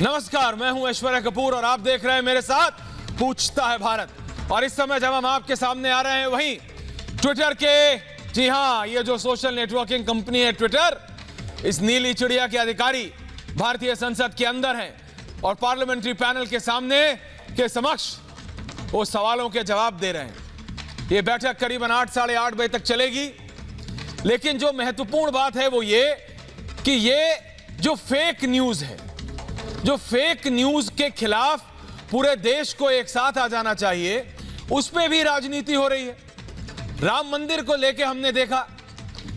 नमस्कार, मैं हूं ऐश्वर्या कपूर और आप देख रहे हैं मेरे साथ पूछता है भारत। और इस समय जब हम आपके सामने आ रहे हैं वहीं ट्विटर के, जी हां, ये जो सोशल नेटवर्किंग कंपनी है ट्विटर, इस नीली चिड़िया के अधिकारी भारतीय संसद के अंदर हैं और पार्लियामेंट्री पैनल के सामने के समक्ष वो सवालों के जवाब दे रहे हैं। ये बैठक करीबन 8 साढ़े 8 बजे तक चलेगी। लेकिन जो महत्वपूर्ण बात है वो ये कि ये जो फेक न्यूज है, जो फेक न्यूज के खिलाफ पूरे देश को एक साथ आ जाना चाहिए, उस पे भी राजनीति हो रही है। राम मंदिर को लेके हमने देखा,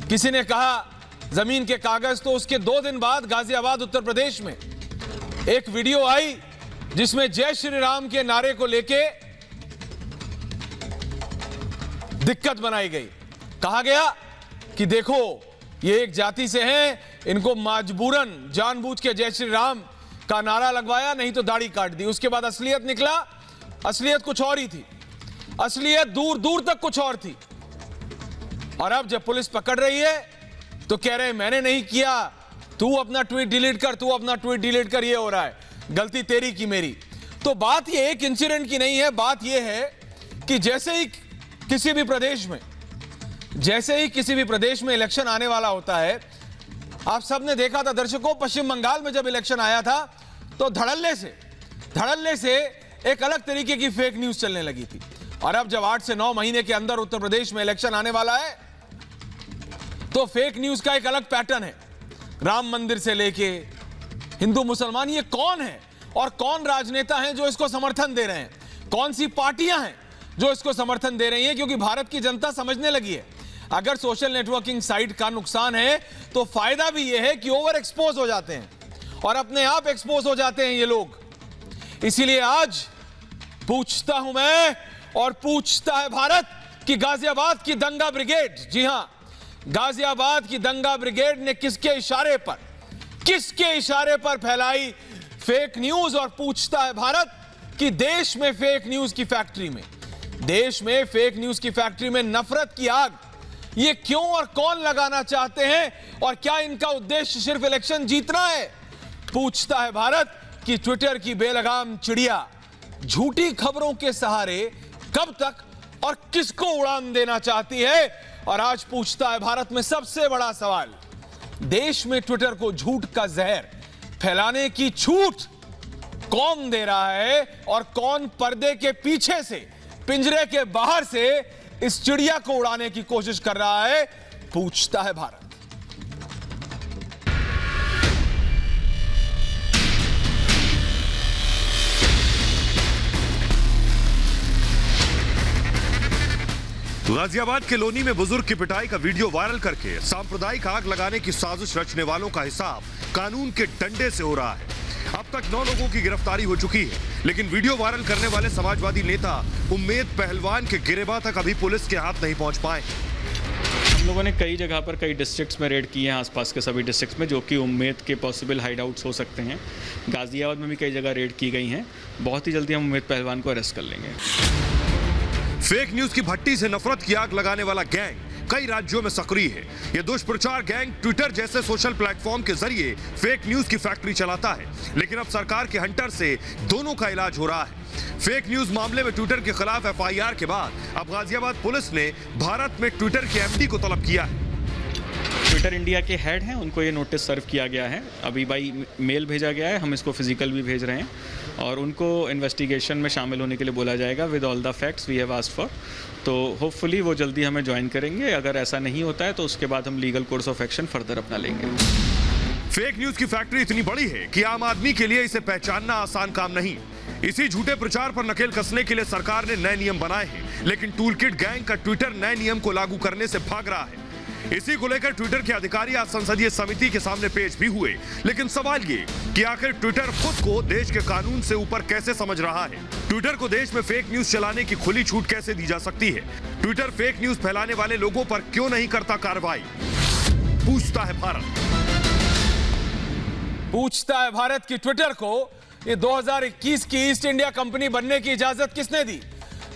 किसी ने कहा जमीन के कागज, तो उसके 2 दिन बाद गाजियाबाद उत्तर प्रदेश में एक वीडियो आई जिसमें जय श्री राम के नारे को लेके दिक्कत बनाई गई। कहा गया कि देखो ये एक जाति से हैं, इनको मजबूरन जानबूझ के जय श्री राम का नारा लगवाया, नहीं तो दाढ़ी काट दी। उसके बाद असलियत निकला, असलियत कुछ और ही थी, असलियत दूर दूर तक कुछ और थी। और अब जब पुलिस पकड़ रही है तो कह रहे हैं मैंने नहीं किया, तू अपना ट्वीट डिलीट कर, तू अपना ट्वीट डिलीट कर, ये हो रहा है, गलती तेरी की मेरी। तो बात ये एक इंसिडेंट की नहीं है, बात ये है कि जैसे ही किसी भी प्रदेश में इलेक्शन आने वाला होता है, आप सबने देखा था दर्शकों, पश्चिम बंगाल में जब इलेक्शन आया था तो धड़ल्ले से एक अलग तरीके की फेक न्यूज चलने लगी थी। और अब जब 8 से 9 महीने के अंदर उत्तर प्रदेश में इलेक्शन आने वाला है तो फेक न्यूज का एक अलग पैटर्न है। राम मंदिर से लेके हिंदू मुसलमान, ये कौन है और कौन राजनेता हैं जो इसको समर्थन दे रहे हैं, कौन सी पार्टियां हैं जो इसको समर्थन दे रही हैं, क्योंकि भारत की जनता समझने लगी है अगर सोशल नेटवर्किंग साइट का नुकसान है तो फायदा भी यह है कि ओवर एक्सपोज हो जाते हैं और अपने आप एक्सपोज हो जाते हैं ये लोग। इसीलिए आज पूछता हूं मैं और पूछता है भारत कि गाजियाबाद की दंगा ब्रिगेड, जी हां, गाजियाबाद की दंगा ब्रिगेड ने किसके इशारे पर फैलाई फेक न्यूज। और पूछता है भारत कि देश में फेक न्यूज की फैक्ट्री में नफरत की आग ये क्यों और कौन लगाना चाहते हैं, और क्या इनका उद्देश्य सिर्फ इलेक्शन जीतना है। पूछता है भारत कि ट्विटर की बेलगाम चिड़िया झूठी खबरों के सहारे कब तक और किसको उड़ान देना चाहती है। और आज पूछता है भारत में सबसे बड़ा सवाल, देश में ट्विटर को झूठ का जहर फैलाने की छूट कौन दे रहा है और कौन पर्दे के पीछे से, पिंजरे के बाहर से इस चिड़िया को उड़ाने की कोशिश कर रहा है। पूछता है भारत। गाजियाबाद के लोनी में बुजुर्ग की पिटाई का वीडियो वायरल करके सांप्रदायिक आग लगाने की साजिश रचने वालों का हिसाब कानून के डंडे से हो रहा है। अब तक 9 लोगों की गिरफ्तारी हो चुकी है, लेकिन वीडियो वायरल करने वाले समाजवादी नेता उम्मेद पहलवान के गिरेबान तक अभी पुलिस के हाथ नहीं पहुंच पाए। हम लोगों ने कई जगह पर कई डिस्ट्रिक्ट्स में रेड किए हैं, आसपास के सभी डिस्ट्रिक्ट्स में, जो कि उम्मेद के पॉसिबल हाइड आउट्स हो सकते हैं। गाजियाबाद में भी कई जगह रेड की गई हैं। बहुत ही जल्दी हम उम्मेद पहलवान को अरेस्ट कर लेंगे। फेक न्यूज की भट्टी से नफरत की आग लगाने वाला गैंग कई राज्यों में सक्रिय है। यह दुष्प्रचार गैंग ट्विटर जैसे सोशल प्लेटफॉर्म के जरिए फेक न्यूज की फैक्ट्री चलाता है, लेकिन अब सरकार के हंटर से दोनों का इलाज हो रहा है। फेक न्यूज मामले में ट्विटर के खिलाफ एफआईआर के बाद अब गाजियाबाद पुलिस ने भारत में ट्विटर के एमडी को तलब किया है। ट्विटर इंडिया के हेड हैं, उनको ये नोटिस सर्व किया गया है, अभी बाई मेल भेजा गया है, हम इसको फिजिकल भी भेज रहे हैं और उनको इन्वेस्टिगेशन में शामिल होने के लिए बोला जाएगा with all the facts we have asked for. तो होपफुली वो जल्दी हमें ज्वाइन करेंगे। अगर ऐसा नहीं होता है तो उसके बाद हम legal course of action further अपना लेंगे। फेक न्यूज की फैक्ट्री इतनी बड़ी है कि आम आदमी के लिए इसे पहचानना आसान काम नहीं। इसी झूठे प्रचार पर नकेल कसने के लिए सरकार ने नए नियम बनाए हैं, लेकिन टूलकिट गैंग का ट्विटर नए नियम को लागू करने से भाग रहा है। इसी को लेकर ट्विटर के अधिकारी आज संसदीय समिति के सामने पेश भी हुए, लेकिन सवाल ये कि आखिर ट्विटर खुद को देश के कानून से ऊपर कैसे समझ रहा है। ट्विटर को देश में फेक न्यूज चलाने की खुली छूट कैसे दी जा सकती है। ट्विटर फेक न्यूज फैलाने वाले लोगों पर क्यों नहीं करता कार्रवाई। पूछता है भारत। पूछता है भारत की ट्विटर को ये 2021 की ईस्ट इंडिया कंपनी बनने की इजाजत किसने दी।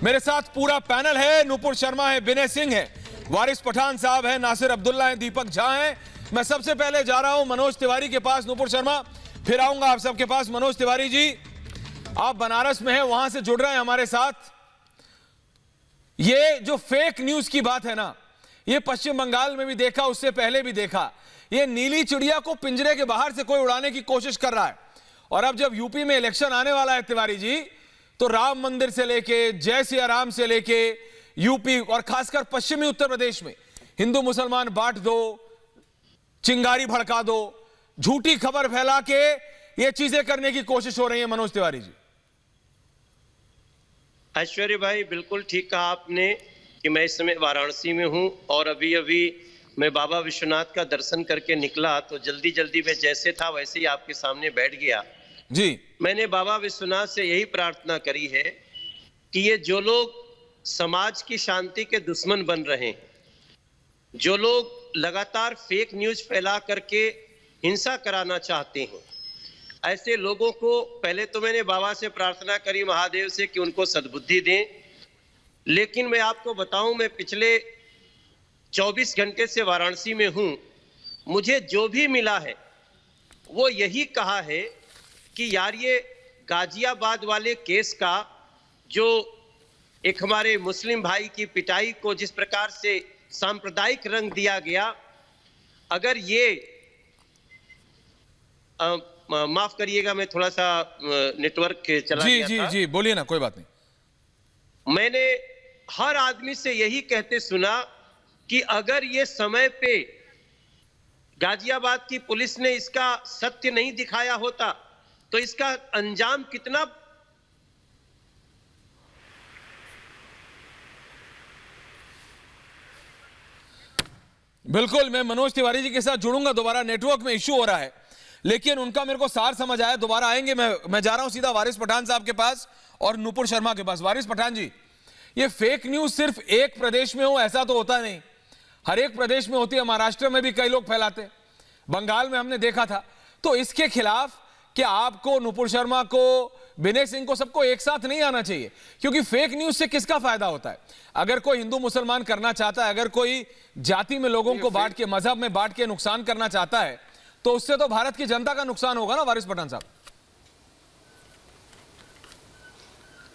मेरे साथ पूरा पैनल है, नुपुर शर्मा है, विनय सिंह है, वारिस पठान साहब है, नासिर अब्दुल्ला है, दीपक झा है। मैं सबसे पहले जा रहा हूं मनोज तिवारी के पास। नुपुर शर्मा, फिर आऊंगा आप सबके पास। मनोज तिवारी जी, आप बनारस में हैं, वहां से जुड़ रहे हैं हमारे साथ। ये जो फेक न्यूज की बात है ना, ये पश्चिम बंगाल में भी देखा, उससे पहले भी देखा। ये नीली चिड़िया को पिंजरे के बाहर से कोई उड़ाने की कोशिश कर रहा है। और अब जब यूपी में इलेक्शन आने वाला है तिवारी जी, तो राम मंदिर से लेके, जय सिया राम से लेके, यूपी और खासकर पश्चिमी उत्तर प्रदेश में हिंदू मुसलमान बांट दो, चिंगारी भड़का दो, झूठी खबर फैला के ये चीजें करने की कोशिश हो रही है। मनोज तिवारी जी। ऐश्वर्य भाई, बिल्कुल ठीक कहा आपने कि मैं इस समय वाराणसी में हूं और अभी अभी मैं बाबा विश्वनाथ का दर्शन करके निकला, तो जल्दी जल्दी मैं जैसे था वैसे ही आपके सामने बैठ गया जी। मैंने बाबा विश्वनाथ से यही प्रार्थना करी है कि ये जो लोग समाज की शांति के दुश्मन बन रहे हैं, जो लोग लगातार फेक न्यूज फैला करके हिंसा कराना चाहते हैं, ऐसे लोगों को पहले तो मैंने बाबा से प्रार्थना करी, महादेव से, कि उनको सद्बुद्धि दें। लेकिन मैं आपको बताऊं, मैं पिछले 24 घंटे से वाराणसी में हूं। मुझे जो भी मिला है वो यही कहा है कि यार, ये गाजियाबाद वाले केस का जो एक हमारे मुस्लिम भाई की पिटाई को जिस प्रकार से सांप्रदायिक रंग दिया गया, अगर ये माफ करिएगा, मैं थोड़ा सा नेटवर्क चला जी गया जी था। जी, बोलिए ना, कोई बात नहीं। मैंने हर आदमी से यही कहते सुना कि अगर ये समय पे गाजियाबाद की पुलिस ने इसका सत्य नहीं दिखाया होता तो इसका अंजाम कितना। बिल्कुल, मैं मनोज तिवारी जी के साथ जुड़ूंगा दोबारा। नेटवर्क में इश्यू हो रहा है, लेकिन उनका मेरे को सार समझ आया। दोबारा आएंगे। मैं जा रहा हूं सीधा वारिस पठान साहब के पास और नुपुर शर्मा के पास। वारिस पठान जी, ये फेक न्यूज सिर्फ एक प्रदेश में हो ऐसा तो होता नहीं, हर एक प्रदेश में होती है। महाराष्ट्र में भी कई लोग फैलाते हैं, बंगाल में हमने देखा था। तो इसके खिलाफ क्या आपको, नुपुर शर्मा को, विनय सिंह को, सबको एक साथ नहीं आना चाहिए? क्योंकि फेक न्यूज से किसका फायदा होता है? अगर कोई हिंदू मुसलमान करना चाहता है, अगर कोई जाति में लोगों को बांट के, मजहब में बांट के नुकसान करना चाहता है, तो उससे तो भारत की जनता का नुकसान होगा ना। वारिस पठान साहब।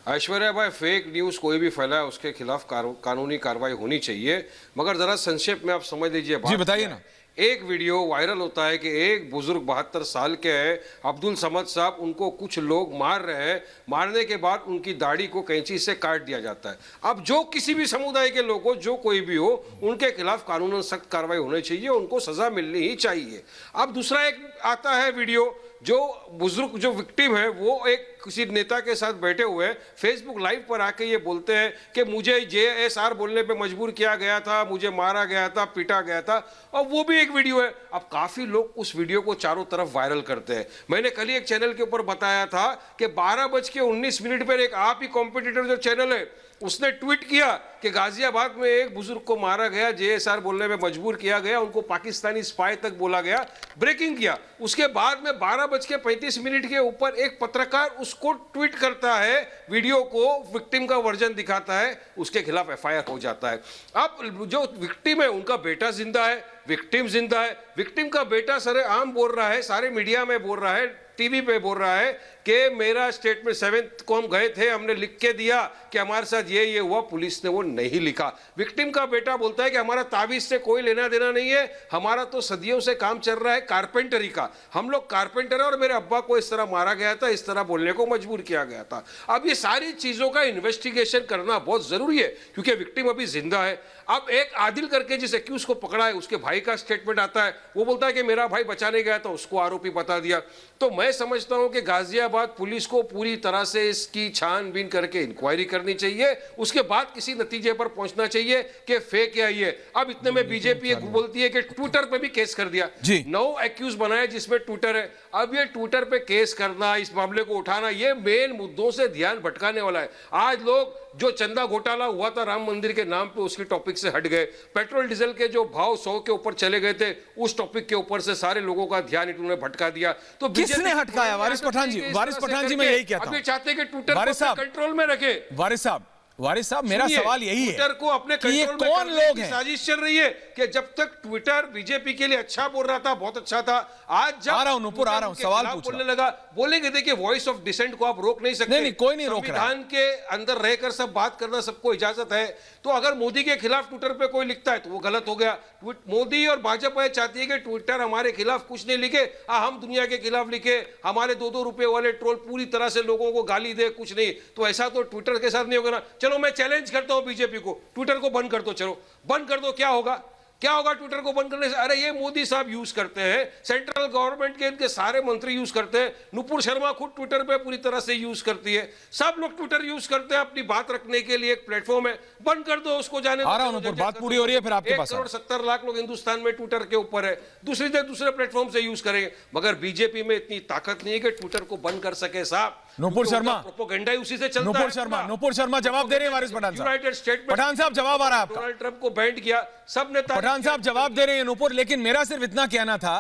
ऐश्वर्या भाई, फेक न्यूज़ कोई भी फैलाए उसके खिलाफ कानूनी कार्रवाई होनी चाहिए, मगर जरा संक्षेप में आप समझ लीजिए। जी बताइए ना। एक वीडियो वायरल होता है कि एक बुजुर्ग 72 साल के हैं, अब्दुल समद साहब, उनको कुछ लोग मार रहे हैं। मारने के बाद उनकी दाढ़ी को कैंची से काट दिया जाता है। अब जो किसी भी समुदाय के लोग हो, जो कोई भी हो, उनके खिलाफ कानूनन सख्त कार्रवाई होनी चाहिए, उनको सजा मिलनी ही चाहिए। अब दूसरा एक आता है वीडियो, जो बुजुर्ग, जो विक्टिम है, वो एक किसी नेता के साथ बैठे हुए फेसबुक लाइव पर आके ये बोलते हैं कि मुझे JSR बोलने पे मजबूर किया गया था, मुझे मारा गया था, पीटा गया था, और वो भी एक वीडियो है। अब काफी लोग उस वीडियो को चारों तरफ वायरल करते हैं। मैंने कल ही एक चैनल के ऊपर बताया था कि 12:19 पर एक आप ही कॉम्पिटिटर जो चैनल है, उसने ट्वीट किया कि गाजियाबाद में एक बुजुर्ग को मारा गया, JSR बोलने में मजबूर किया गया, उनको पाकिस्तानी स्पाई तक बोला गया, ब्रेकिंग किया। उसके बाद में 12:35 के ऊपर एक पत्रकार उसको ट्वीट करता है, वीडियो को, विक्टिम का वर्जन दिखाता है, उसके खिलाफ FIR हो जाता है। अब जो विक्टिम है उनका बेटा जिंदा है, विक्टिम जिंदा है। विक्टिम का बेटा सरेआम बोल रहा है, सारे मीडिया में बोल रहा है, टीवी पे बोल रहा है कि मेरा स्टेटमेंट 7th को हम गए थे, हमने लिख के दिया कि हमारे साथ ये हुआ, पुलिस ने वो नहीं लिखा। विक्टिम का बेटा बोलता है कि हमारा ताबीज से कोई लेना देना नहीं है, हमारा तो सदियों से काम चल रहा है कारपेंटरी का, हम लोग कारपेंटर है और मेरे अब्बा को इस तरह मारा गया था, इस तरह बोलने को मजबूर किया गया था। अब ये सारी चीजों का इन्वेस्टिगेशन करना बहुत जरूरी है, क्योंकि विक्टिम अभी जिंदा है। अब एक आदिल करके जिस एक्यूज को पकड़ा है, उसके भाई का स्टेटमेंट आता है, वो बोलता है कि मेरा भाई बचाने गया था, उसको आरोपी बता दिया। तो मैं समझता हूं कि गाजियाबाद पुलिस को पूरी तरह से इसकी छानबीन करके इंक्वायरी करनी चाहिए, उसके बाद किसी नतीजे पर पहुंचना चाहिए कि फेक है ये। अब इतने में बीजेपी एक बोलती है कि ट्विटर पे भी केस कर दिया, 9 एक्यूज बनाए जिसमें ट्विटर है। अब ये ट्विटर पे केस करना, इस मामले को उठाना, ये मेन मुद्दों से ध्यान भटकाने वाला है। आज लोग जो चंदा घोटाला हुआ था राम मंदिर के नाम पे, उसकी टॉपिक से हट गए। पेट्रोल डीजल के जो भाव 100 के ऊपर चले गए थे, उस टॉपिक के ऊपर से सारे लोगों का ध्यान इन्होंने भटका दिया। तो किसने हटकाया? वारिस पठान जी, वारिस पठान जी, मैं यही कहता हूं। अब ये चाहते हैं कि ट्विटर को कंट्रोल में रखे। वारिस साहब, वारिस साहब मेरा सुनिए, सवाल यही है ट्विटर को अपने कि ये कंट्रोल में कौन करने लोग की हैं? साजिश चल रही है कि जब तक ट्विटर बीजेपी के लिए अच्छा बोल रहा था, बहुत अच्छा था, आज जब आ रहा हूं नुपुर, आ रहा हूं, उनके सवाल खिलाफ पूछ रहा बोलने लगा, बोलेंगे देखिए वॉइस ऑफ डिसेंट को आप रोक नहीं सकते। नहीं, कोई नहीं रोक रहा है। संविधान के अंदर रहकर सब बात करना सबको इजाजत है। तो अगर मोदी के खिलाफ ट्विटर पे कोई लिखता है तो वो गलत हो गया। मोदी और भाजपा चाहती है कि ट्विटर हमारे खिलाफ कुछ नहीं लिखे, हम दुनिया के खिलाफ लिखे, हमारे 2-2 रुपए वाले ट्रोल पूरी तरह से लोगों को गाली दे, कुछ नहीं। तो ऐसा तो ट्विटर के साथ नहीं होगा ना। चलो मैं चैलेंज करता हूं बीजेपी को, ट्विटर को बंद कर दो, चलो बंद कर दो, क्या होगा? क्या होगा ट्विटर को बंद करने से? अरे ये मोदी साहब यूज करते हैं, सेंट्रल गवर्नमेंट के इनके सारे मंत्री यूज करते हैं, नुपुर शर्मा खुद ट्विटर पे पूरी तरह से यूज करती है, सब लोग ट्विटर यूज करते हैं, अपनी बात रखने के लिए एक प्लेटफॉर्म है। बंद कर दो उसको, जाने आ रहा हूं नुपुर, बात पूरी हो रही है, फिर आपके पास 1,70,00,000 लोग हिंदुस्तान में ट्विटर के ऊपर है, दूसरे प्लेटफॉर्म से यूज करेंगे। मगर बीजेपी में इतनी ताकत नहीं है कि ट्विटर को बंद कर सके साहब। नुपुर शर्मा, प्रोपेगेंडा उसी से चलता है। नुपुर शर्मा जवाब दे रहे हैं वारिस पठान साहब। यूनाइटेड स्टेट में पठान साहब जवाब आ रहा है आपका। डोनाल्ड ट्रंप को बैंड किया, सब ने पठान साहब जवाब दे रहे हैं नुपुर, लेकिन मेरा सिर्फ इतना कहना था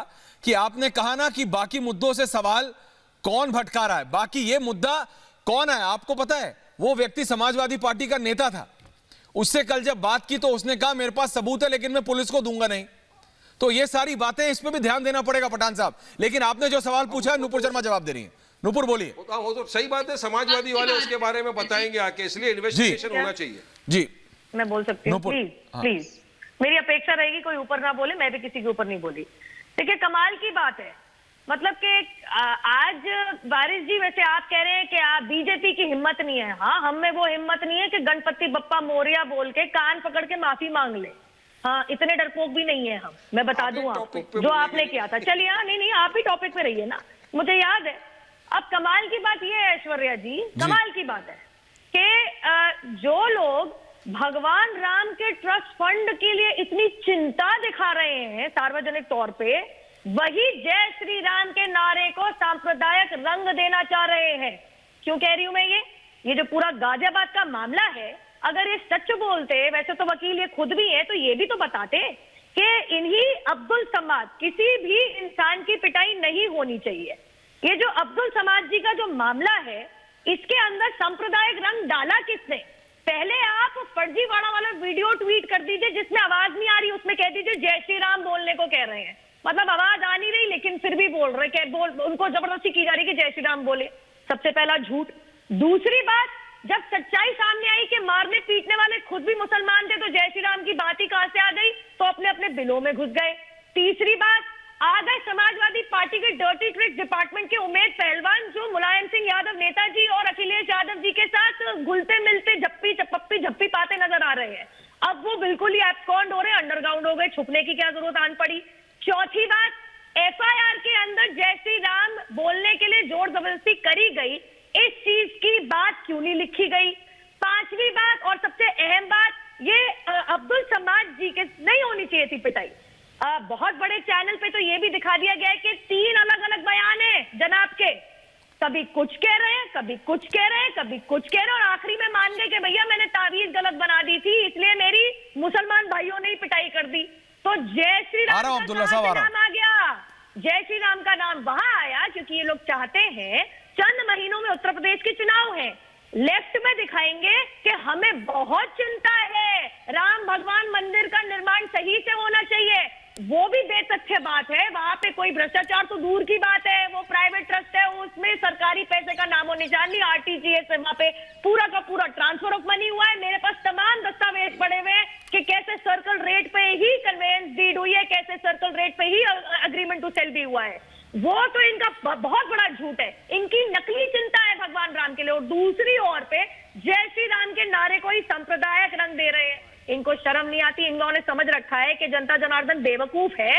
कि आपने कहा ना कि बाकी मुद्दों से सवाल कौन भटका रहा है, बाकी ये मुद्दा कौन है आपको पता है? वो व्यक्ति समाजवादी पार्टी का नेता था, उससे कल जब बात की तो उसने कहा मेरे पास सबूत है लेकिन मैं पुलिस को दूंगा नहीं। तो ये सारी बातें, इस पे भी ध्यान देना पड़ेगा पठान साहब। लेकिन आपने जो सवाल पूछा है नुपुर शर्मा जवाब दे रही है। नुपुर बोलिए। वो तो सही बात है, समाजवादी वाले उसके बारे में बताएंगे आके, इसलिए इन्वेस्टिगेशन होना चाहिए। जी मैं बोल सकती हूँ प्लीज? प्लीज मेरी अपेक्षा रहेगी कोई ऊपर ना बोले, मैं भी किसी के ऊपर नहीं बोली। देखिए कमाल की बात है, मतलब कि आज वारिस जी वैसे आप कह रहे हैं कि आप बीजेपी की हिम्मत नहीं है। हाँ, हम में वो हिम्मत नहीं है कि गणपति बप्पा मोरिया बोल के कान पकड़ के माफी मांग ले। हाँ, इतने डरपोक भी नहीं है हम, मैं बता दूं आपको जो आपने किया था। चलिए, हाँ नहीं आप भी टॉपिक पे रहिए ना, मुझे याद है। अब कमाल की बात ये है ऐश्वर्या जी, कमाल की बात है कि जो लोग भगवान राम के ट्रस्ट फंड के लिए इतनी चिंता दिखा रहे हैं सार्वजनिक तौर पे, वही जय श्री राम के नारे को सांप्रदायिक रंग देना चाह रहे हैं। क्यों कह रही हूं मैं ये जो पूरा गाजियाबाद का मामला है, अगर ये सच बोलते, वैसे तो वकील ये खुद भी है, तो ये भी तो बताते कि इन्हीं अब्दुल समाद, किसी भी इंसान की पिटाई नहीं होनी चाहिए। ये जो अब्दुल समाद जी का जो मामला है, इसके अंदर सांप्रदायिक रंग डाला किसने? पहले आप फर्जीवाड़ा वाला वीडियो ट्वीट कर दीजिए जिसमें आवाज नहीं आ रही, उसमें कह दीजिए जय श्री राम बोलने को कह रहे हैं, मतलब आवाज आ नहीं रही लेकिन फिर भी बोल रहे, उनको जबरदस्ती की जा रही कि जय श्री राम बोले। सबसे पहला झूठ। दूसरी बात, जब सच्चाई सामने आई कि मारने पीटने वाले खुद भी मुसलमान थे, तो जय श्री राम की बात ही कहां से आ गई? तो अपने अपने बिलों में घुस गए। तीसरी बात, आ गए समाजवादी पार्टी के डर्टी ट्रिक डिपार्टमेंट के उमेद पहलवान, जो मुलायम सिंह यादव नेताजी और अखिलेश यादव जी के साथ घुलते मिलते झप्पी पाते नजर आ रहे हैं। अब वो बिल्कुल ही एब्सकॉन्ड हो रहे, अंडरग्राउंड हो गए, छुपने की क्या जरूरत आन पड़ी। चौथी बात, एफआईआर के अंदर जय श्री राम बोलने के लिए जोर जबरदस्ती करी गई, इस चीज की बात क्यों नहीं लिखी गई? पांचवी बात और सबसे अहम बात, ये अब्दुल समाद जी के नहीं होनी चाहिए थी पिटाई। बहुत बड़े चैनल पे तो ये भी दिखा दिया गया है कि 3 अलग अलग बयान हैं जनाब के, कभी कुछ कह रहे हैं, कभी कुछ कह रहे हैं, कभी कुछ कह रहे हैं, और आखिरी में मान गए कि भैया मैंने तावीज गलत बना दी थी, इसलिए मेरी मुसलमान भाइयों ने ही पिटाई कर दी। तो जय श्री राम का नाम आ गया। जय श्री राम का नाम वहां आया क्योंकि ये लोग चाहते हैं, चंद महीनों में उत्तर प्रदेश के चुनाव हैं, लेफ्ट में दिखाएंगे कि हमें बहुत चिंता है, राम भगवान मंदिर का निर्माण सही से होना चाहिए। वो भी बेतथ्य बात है, वहां पे कोई भ्रष्टाचार तो दूर की बात है, वो प्राइवेट ट्रस्ट है, उसमें सरकारी पैसे का नामो निशान नहीं, आरटीजीएस है, वहां पे पूरा का पूरा ट्रांसफर ऑफ मनी हुआ है। मेरे पास तमाम दस्तावेज पड़े हुए हैं कि कैसे सर्कल रेट पे ही कन्वेंस डीड हुई है, कैसे सर्कल रेट पे ही अग्रीमेंट टू सेल भी हुआ है। वो तो इनका बहुत बड़ा झूठ है, इनकी नकली चिंता है भगवान राम के लिए, और दूसरी ओर पे जय श्री राम के नारे को ही सांप्रदायिक रंग दे रहे हैं। इनको शर्म नहीं आती, इन लोगों ने समझ रखा है कि जनता जनार्दन बेवकूफ है,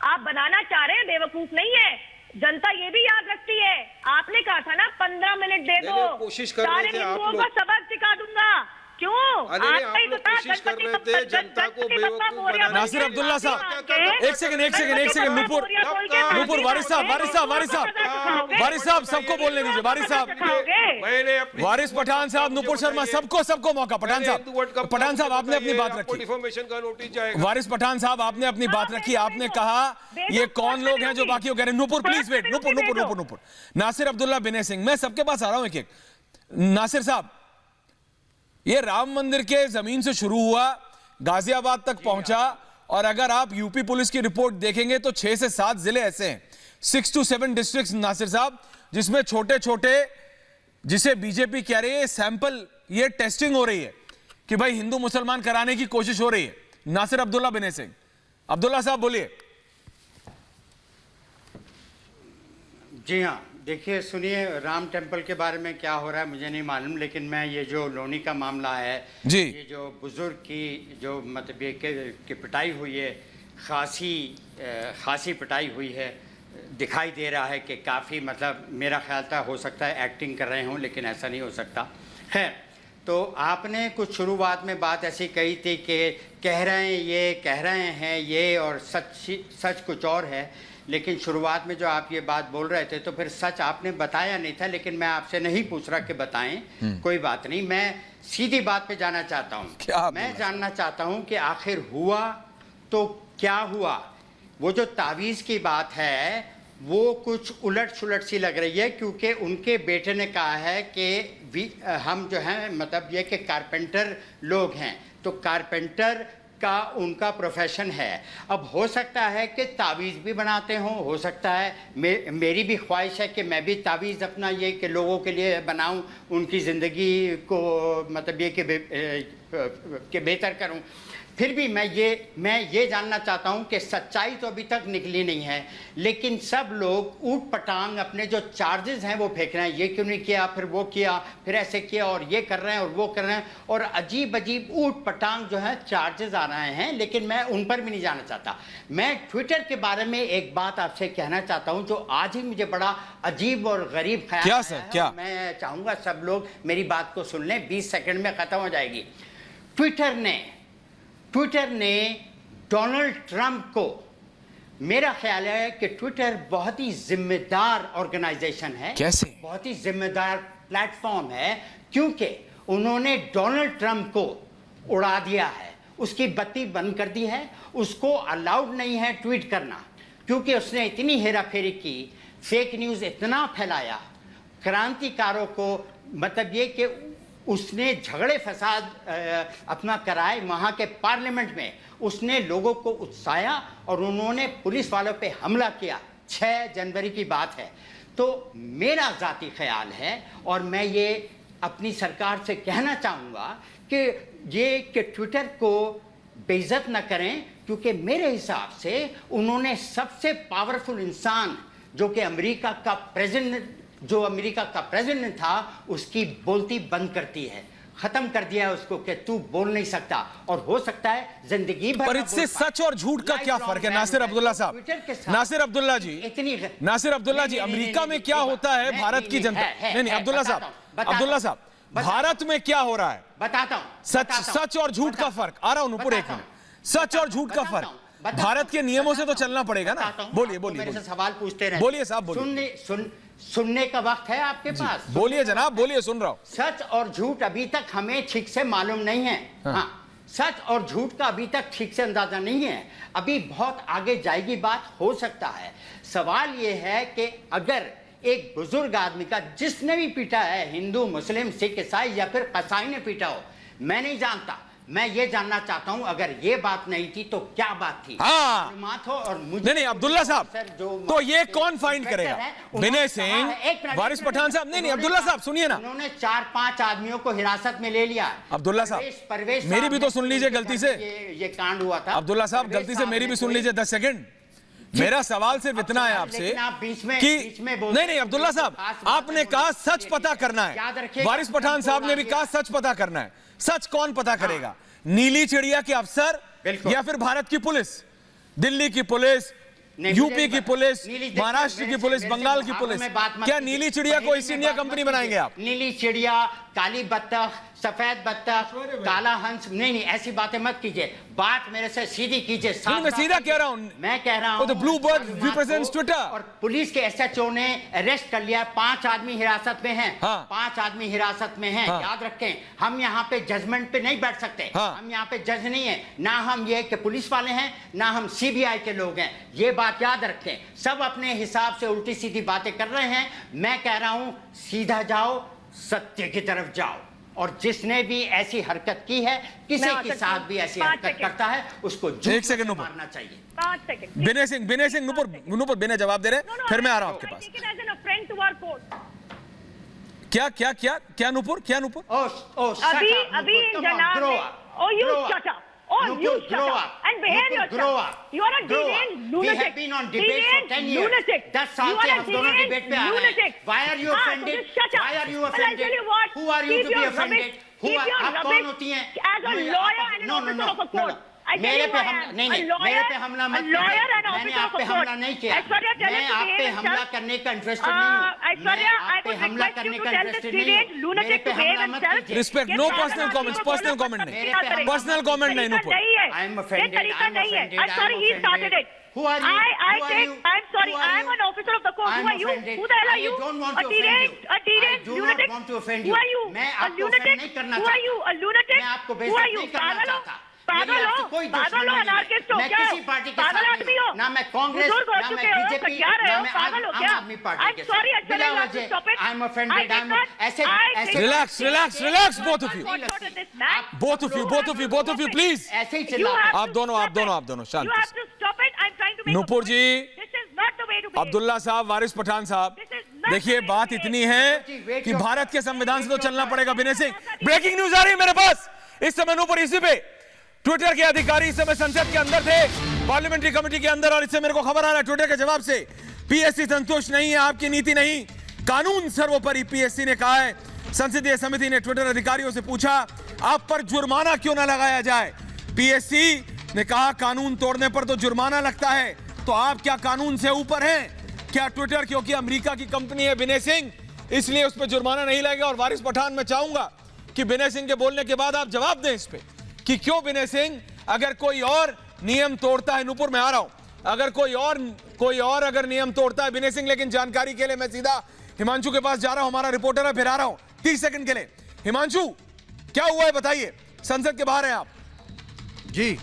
आप बनाना चाह रहे हैं, बेवकूफ नहीं है। जनता ये भी याद रखती है, आपने कहा था ना 15 मिनट दे दो, कोशिश कर सारे हिंदुओं को सबक सिखा दूंगा। क्यों? आप लोग कोशिश कर रहे थे जनता को बेवकूफ बनाने। नासिर अब्दुल्ला साहब, एक सेकंड, नुपुर, वारिस साहब सबको बोलने दीजिए। वारिस पठान साहब, नुपुर शर्मा, सबको मौका। पठान साहब आपने अपनी बात रखी, डिफॉर्मेशन का नोटिस जाएगा। वारिस पठान साहब आपने अपनी बात रखी, आपने कहा ये कौन लोग हैं जो बाकी कह रहे हैं। Nupur please wait, Nupur. नासिर अब्दुल्ला, विनय सिंह, मैं सबके पास आ रहा हूं एक एक। नासिर साहब, ये राम मंदिर के जमीन से शुरू हुआ, गाजियाबाद तक पहुंचा, और अगर आप यूपी पुलिस की रिपोर्ट देखेंगे तो 6 से 7 जिले ऐसे हैं, 6 to 7 डिस्ट्रिक्ट्स नासिर साहब, जिसमें छोटे छोटे, जिसे बीजेपी कह रही है सैंपल, ये टेस्टिंग हो रही है कि भाई हिंदू मुसलमान कराने की कोशिश हो रही है। नासिर अब्दुल्ला बिने सिंह, अब्दुल्ला साहब बोलिए। जी हाँ, देखिए सुनिए, राम टेम्पल के बारे में क्या हो रहा है मुझे नहीं मालूम, लेकिन मैं ये जो लोनी का मामला है जी, ये जो बुजुर्ग की जो मतलब ये कि पिटाई हुई है, खासी पिटाई हुई है, दिखाई दे रहा है कि काफ़ी मतलब मेरा ख्याल था हो सकता है एक्टिंग कर रहे हों, लेकिन ऐसा नहीं हो सकता। खैर, तो आपने कुछ शुरुआत में बात ऐसी कही थी कि कह रहे हैं ये और सच कुछ और है, लेकिन शुरुआत में जो आप ये बात बोल रहे थे तो फिर सच आपने बताया नहीं था, लेकिन मैं आपसे नहीं पूछ रहा कि बताएं, कोई बात नहीं, मैं सीधी बात पे जाना चाहता हूँ। मैं जानना चाहता हूँ कि आखिर हुआ तो क्या हुआ। वो जो तावीज़ की बात है वो कुछ उलट सुलट सी लग रही है, क्योंकि उनके बेटे ने कहा है कि हम जो हैं मतलब ये कि कारपेंटर लोग हैं, तो कारपेंटर का उनका प्रोफेशन है। अब हो सकता है कि तावीज़ भी बनाते हों, हो सकता है मेरी भी ख्वाहिश है कि मैं भी तावीज़ अपना ये कि लोगों के लिए बनाऊं, उनकी ज़िंदगी को मतलब ये कि बेहतर करूं। फिर भी मैं ये जानना चाहता हूं कि सच्चाई तो अभी तक निकली नहीं है, लेकिन सब लोग ऊट पटांग अपने जो चार्जेस हैं वो फेंक रहे हैं, ये क्यों नहीं किया, फिर वो किया, फिर ऐसे किया, और ये कर रहे हैं और वो कर रहे हैं, और अजीब अजीब ऊट पटांग जो है चार्जेस आ रहे हैं, लेकिन मैं उन पर भी नहीं जाना चाहता। मैं ट्विटर के बारे में एक बात आपसे कहना चाहता हूं जो आज ही मुझे बड़ा अजीब और गरीब ख्याल क्या आया सर, है, क्या? मैं चाहूँगा सब लोग मेरी बात को सुन लें, 20 सेकंड में ख़त्म हो जाएगी। ट्विटर ने डोनाल्ड ट्रंप को, मेरा ख्याल है कि ट्विटर बहुत ही जिम्मेदार ऑर्गेनाइजेशन है, कैसे? बहुत ही जिम्मेदार प्लेटफॉर्म है, क्योंकि उन्होंने डोनाल्ड ट्रंप को उड़ा दिया है, उसकी बत्ती बंद कर दी है, उसको अलाउड नहीं है ट्वीट करना, क्योंकि उसने इतनी हेराफेरी की, फेक न्यूज़ इतना फैलाया, क्रांतिकारों को मतलब ये कि उसने झगड़े फसाद अपना कराए वहाँ के पार्लियामेंट में, उसने लोगों को उत्साया और उन्होंने पुलिस वालों पे हमला किया। 6 जनवरी की बात है। तो मेरा ज़ाती ख्याल है और मैं ये अपनी सरकार से कहना चाहूँगा कि ट्विटर को बेइज्जत न करें, क्योंकि मेरे हिसाब से उन्होंने सबसे पावरफुल इंसान जो कि अमेरिका का प्रेसिडेंट था उसकी बोलती बंद करती है, खत्म कर दिया है उसको कि तू बोल नहीं सकता, और हो सकता है जिंदगी भर। पर इससे सच और झूठ का क्या फर्क है नासिर अब्दुल्ला साहब? नासिर अब्दुल्ला जी, अमेरिका में क्या होता है भारत की जनता, नहीं अब्दुल्ला साहब, भारत में क्या हो रहा है बताता हूं। सच और झूठ का फर्क, आ रहा हूं नुपुर, एक मिनट, सच और झूठ का फर्क, भारत के नियमों से तो चलना पड़ेगा ना। बोलिए मेरे से सवाल पूछते रहे, बोलिए साहब, बोलिए। सुनने का वक्त है आपके पास? बोलिए जनाब, बोलिए, सुन रहा हूं। सच और झूठ अभी तक हमें ठीक से मालूम नहीं है। हाँ, सच और झूठ का अभी तक ठीक से अंदाजा नहीं है, अभी बहुत आगे जाएगी बात, हो सकता है। सवाल ये है कि अगर एक बुजुर्ग आदमी का, जिसने भी पीटा है, हिंदू मुस्लिम सिख ईसाई या फिर कसाई ने पीटा हो, मैं नहीं जानता, मैं ये जानना चाहता हूं अगर ये बात नहीं थी तो क्या बात थी। हाँ, हो और मुझे नहीं अब्दुल्ला साहब, तो ये कौन फाइंड करेगा? विनय सिंह, वारिस पठान साहब, नहीं अब्दुल्ला साहब सुनिए ना, उन्होंने 4-5 आदमियों को हिरासत में ले लिया। अब्दुल्ला साहब, मेरी भी तो सुन लीजिए, गलती से ये कांड हुआ था। अब्दुल्ला साहब, गलती से मेरी भी सुन लीजिए 10 सेकंड। मेरा सवाल सिर्फ इतना है आपसे कि नहीं अब्दुल्ला साहब, आपने कहा सच पता करना है, वारिस पठान साहब ने भी कहा सच पता करना है। सच कौन पता करेगा? नीली चिड़िया के अफसर या फिर भारत की पुलिस, दिल्ली की पुलिस, यूपी की पुलिस, महाराष्ट्र की पुलिस, बंगाल की पुलिस? क्या नीली चिड़िया को ईस्ट इंडिया कंपनी बनाएंगे आप? नीली चिड़िया, काली बत्तख, सफेद बत्तख, काला हंस, नहीं ऐसी बातें मत कीजिए, बात मेरे से सीधी कीजिए। मैं सीधा कह रहा हूं, मैं कह रहा हूं तो ब्लू बर्ड रिप्रेजेंट्स ट्विटर। और पुलिस के एसएचओ ने अरेस्ट कर लिया, 5 आदमी हिरासत में हैं। हाँ। 5 आदमी हिरासत में हैं। हाँ। याद रखें, हम यहाँ पे जजमेंट पे नहीं बैठ सकते। हाँ। हम यहाँ पे जज नहीं है, ना हम ये कि पुलिस वाले हैं, ना हम सीबीआई के लोग हैं, ये बात याद रखें। सब अपने हिसाब से उल्टी सीधी बातें कर रहे हैं। मैं कह रहा हूं सीधा जाओ, सत्य की तरफ जाओ। और जिसने भी ऐसी हरकत की है, किसी के साथ भी ऐसी हरकत करता है, उसको एक सेकंड नुपुर मारना चाहिए। 5 सेकंड। विनय सिंह नुपुर बिना जवाब दे रहे, फिर मैं आ रहा हूं आपके पास। क्या नुपुर अभी जनाब you shut up. You shut up and behave yourself. You are a derailed lunatic. We have been on debate for 10 years. Lunatic. 10 साल से हम दोनों डिबेट पे आ रहे हैं. Why are you offended? Why are you offended? Who are you to be offended? आप कौन होती हैं? As a lawyer and an officer of a court. मेरे पे हमला मत कीजिए। मैंने आप पे हमला नहीं किया। मैं आप पे हमला करने का इंटरेस्टेड नहीं हूँ। मैं आप पे हमला करने का इंटरेस्टेड नहीं हूँ। मेरे पे हमला मत कीजिए। Respect, no personal comments, personal comment नहीं, पर्सनल कमेंट नहीं Nupur. I am offended. I'm sorry, he started it. Who are you? I'm sorry, I'm an officer of the court. Who are you? Who the hell are you? I don't want to offend you. A deranged I lunatic? do not want to offend you. Who are you? मैं A आपको lunatic? offend नहीं करना Who are you? A lunatic? मैं आपको Who are बेइज्जत you? नहीं करना चाहता। पागल हो, अनार्किस्ट हो, मैं क्या किसी हो? पार्टी के पागल साथ आदमी नहीं हो? हूँ। ना मैं कांग्रेस, बुजुर्ग हो ना चुके मैं हो, बीजेपी, क्या रहे ना हो? मैं पागल हो आम क्या? आदमी पार्टी I'm के sorry, साथ। बिला actually, वजह stop it. I'm offended. I'm ऐसे Relax, both of you. Both of you, please. ऐसे ही चिल्ला। आप दोनों शांति You have to stop it. I'm trying to make Nupur ji, This is not the way to behave. Abdullah साहब, वारिस पठान साहब, देखिए बात इतनी है कि भारत के संविधान से तो चलना पड़ेगा। विनय सिंह, ब्रेकिंग न्यूज आ रही है मेरे पास इस समय नुपुर, इसी पे ट्विटर के अधिकारी इस समय संसद के अंदर थे, पार्लियामेंट्री कमेटी के अंदर, और इससे मेरे को खबर आ रहा है ट्विटर के जवाब से पीएससी संतुष्ट नहीं है, आपकी नीति नहीं, कानून सर्वोपरि, पीएससी ने कहा है। संसदीय समिति ने ट्विटर अधिकारियों से पूछा आप पर जुर्माना क्यों ना लगाया जाए। पीएससी ने कहा कानून तोड़ने पर तो जुर्माना लगता है, तो आप क्या कानून से ऊपर हैं क्या? ट्विटर क्योंकि अमेरिका की कंपनी है विनय सिंह, इसलिए उस पर जुर्माना नहीं लगेगा। और वारिस पठान, मैं चाहूंगा कि विनय सिंह के बोलने के बाद आप जवाब दें इस पे कि क्यों विनय सिंह, अगर कोई और नियम तोड़ता है, नुपुर मैं आ रहा हूं, अगर कोई और अगर नियम तोड़ता है विनय सिंह, लेकिन जानकारी के लिए मैं सीधा हिमांशु के पास जा रहा हूं, हमारा रिपोर्टर है, फिर आ रहा हूं 30 सेकंड के लिए। हिमांशु, क्या हुआ है बताइए, संसद के बाहर हैं आप। जी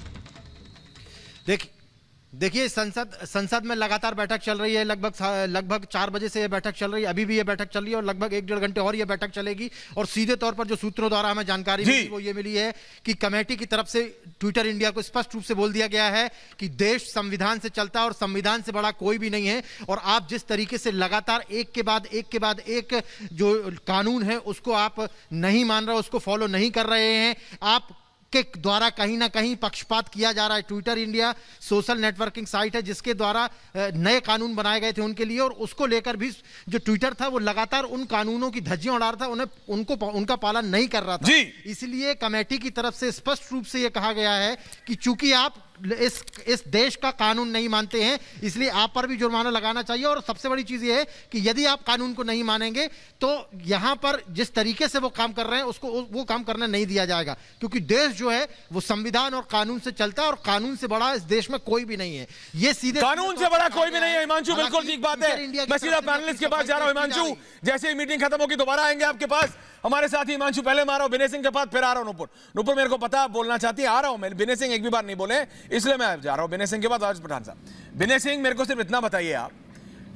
देखिए, संसद में लगातार बैठक चल रही है। लगभग 4 बजे से यह बैठक चल रही है, अभी भी यह बैठक चल रही है और लगभग 1-1.5 घंटे और यह बैठक चलेगी। और सीधे तौर पर जो सूत्रों द्वारा हमें जानकारी मिली वो ये मिली है कि कमेटी की तरफ से ट्विटर इंडिया को स्पष्ट रूप से बोल दिया गया है कि देश संविधान से चलता है और संविधान से बड़ा कोई भी नहीं है। और आप जिस तरीके से लगातार एक के बाद एक जो कानून है उसको आप नहीं मान रहे, उसको फॉलो नहीं कर रहे हैं, आप के द्वारा कहीं ना कहीं पक्षपात किया जा रहा है। Twitter India social networking site है जिसके द्वारा नए कानून बनाए गए थे उनके लिए, और उसको लेकर भी जो ट्विटर था वो लगातार उन कानूनों की धज्जियां उड़ा रहा था, उनका पालन नहीं कर रहा था। इसलिए कमेटी की तरफ से स्पष्ट रूप से यह कहा गया है कि चूंकि आप इस देश का कानून नहीं मानते हैं, इसलिए आप पर भी जुर्माना लगाना चाहिए। और सबसे बड़ी चीज यह है कि यदि आप कानून को नहीं मानेंगे तो यहां पर जिस तरीके से वो काम कर रहे हैं उसको वो काम करने नहीं दिया जाएगा, क्योंकि देश जो है वो संविधान और कानून से चलता है और कानून से बड़ा इस देश में कोई भी नहीं है। ये सीधे कानून से बड़ा कोई भी नहीं है। हिमांशु, बिल्कुल ठीक बात है। मैं सीधा पैनलिस्ट के पास जा रहा हूं। हिमांशु, जैसे ही मीटिंग खत्म होगी दोबारा आएंगे आपके पास। हमारे साथ ही हिमांशु, पहले मारा हूं विनय सिंह के पास, फिर आ रहा हूं नुपुर। मेरे को पता आप बोलना चाहती है, आ रहा हूं मैं। विनय सिंह एक भी बार नहीं बोले, इसलिए मैं जा रहा हूं विनय सिंह के बाद वारिस पठान साहब। विनय सिंह, मेरे को सिर्फ इतना बताइए आप,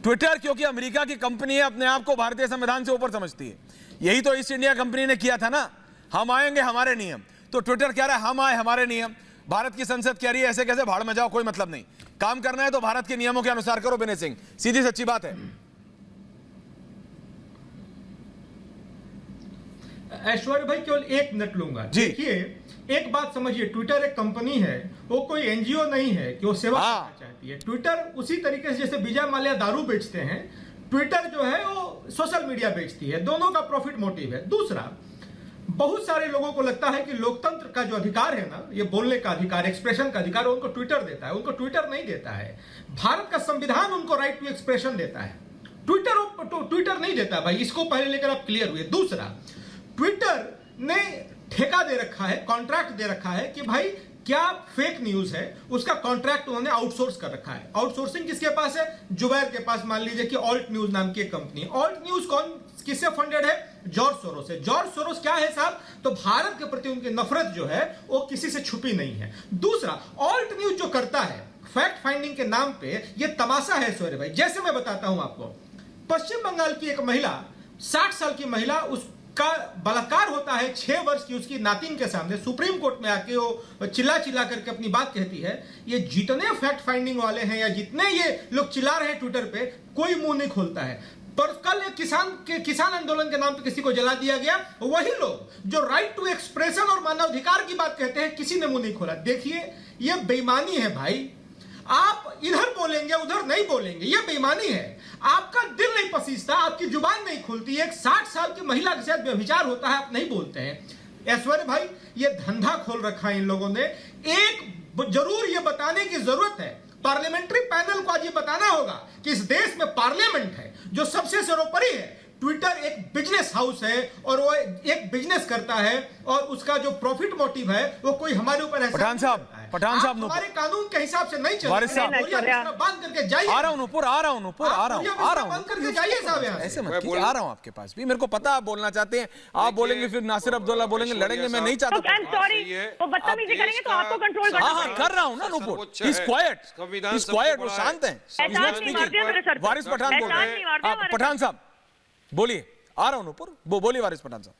ट्विटर क्योंकि अमेरिका की कंपनी है, अपने आप को भारतीय संविधान से ऊपर समझती है, यही तो ईस्ट इंडिया कंपनी ने किया था ना, हम आएंगे हमारे नियम। तो ट्विटर कह रहा है हम आए हमारे नियम, भारत की संसद कह रही है ऐसे कैसे, भाड़ में जाओ, कोई मतलब नहीं, काम करना है तो भारत के नियमों के अनुसार करो। विनय सिंह, सीधी सच्ची बात है। ऐश्वर्य भाई, केवल 1 मिनट लूंगा। देखिए, एक बात समझिए, ट्विटर एक कंपनी है, वो कोई एनजीओ नहीं है कि वो सेवा करना चाहती है। ट्विटर उसी तरीके से जैसे विजय माल्या दारू बेचते हैं, ट्विटर जो है वो सोशल मीडिया बेचती है, दोनों का प्रॉफिट मोटिव है। दूसरा, बहुत सारे लोगों को लगता है कि लोकतंत्र का जो अधिकार है ना, ये बोलने का अधिकार, एक्सप्रेशन का अधिकार, उनको ट्विटर देता है। उनको ट्विटर नहीं देता है, भारत का संविधान उनको राइट टू एक्सप्रेशन देता है, ट्विटर नहीं देता भाई। इसको पहले लेकर आप क्लियर हुए। दूसरा, ट्विटर ने ठेका दे रखा है, कॉन्ट्रैक्ट दे रखा है कि भाई क्या फेक न्यूज है उसका कॉन्ट्रैक्ट उन्होंने आउटसोर्स कर रखा है। आउटसोर्सिंग किसके पास है? जुबैर के पास। मान लीजिए कि ऑल्ट न्यूज नाम की एक कंपनी। ऑल्ट न्यूज किससे फंडेड है? जॉर्ज सोरोस से। जॉर्ज सोरोस क्या है साहब? तो भारत के प्रति उनकी नफरत जो है वो किसी से छुपी नहीं है। दूसरा, ऑल्ट न्यूज जो करता है फैक्ट फाइंडिंग के नाम पे, ये तमाशा है सूर्य भाई। जैसे मैं बताता हूं आपको, पश्चिम बंगाल की एक महिला, 60 साल की महिला, उस का बलात्कार होता है 6 वर्ष की उसकी नातिन के सामने, सुप्रीम कोर्ट में आके वो चिल्ला चिल्ला करके अपनी बात कहती है। ये जितने फैक्ट फाइंडिंग वाले हैं या जितने ये लोग चिल्ला रहे हैं ट्विटर पे, कोई मुंह नहीं खोलता है। पर कल किसान आंदोलन के नाम पे किसी को जला दिया गया, वही लोग जो राइट टू एक्सप्रेशन और मानवाधिकार की बात कहते हैं, किसी ने मुंह नहीं खोला। देखिए ये बेईमानी है भाई, आप इधर बोलेंगे उधर नहीं बोलेंगे, ये बेईमानी है। आपका दिल नहीं पसीजता, आपकी जुबान नहीं खुलती। एक 60 साल की महिला के साथ व्यभिचार होता है, आप नहीं बोलते हैं। ऐश्वर्य भाई ये धंधा खोल रखा है इन लोगों ने। एक जरूर ये बताने की जरूरत है, पार्लियामेंट्री पैनल को आज ये बताना होगा कि इस देश में पार्लियामेंट है जो सबसे सर्वोपरि है। ट्विटर एक बिजनेस हाउस है और वो एक बिजनेस करता है और उसका जो प्रॉफिट मोटिव है वो कोई हमारे ऊपर पठान साहब हमारे कानून के हिसाब से नहीं चल वारिस साहब बंद करके जाइए। आ रहा हूं नूपुर, आ रहा हूं बंद करके जाइए साहब यहाँ ऐसे मत कीजिए, आ रहा हूं आपके पास भी। मेरे को पता आप बोलना चाहते हैं, आप बोलेंगे फिर नासिर अब्दुल्ला बोलेंगे, लड़ेंगे। मैं नहीं चाहता। आई एम सॉरी, वो बदतमीजी करेंगे तो आपको कंट्रोल करना हाँ हाँ कर रहा हूं ना नूपुर। ही इज क्वाइट, वो शांत हैं। वारिस पठान बोल रहे हैं। पठान साहब बोलिए, आ रहा हूं नूपुर, बोलिए वारिस पठान साहब,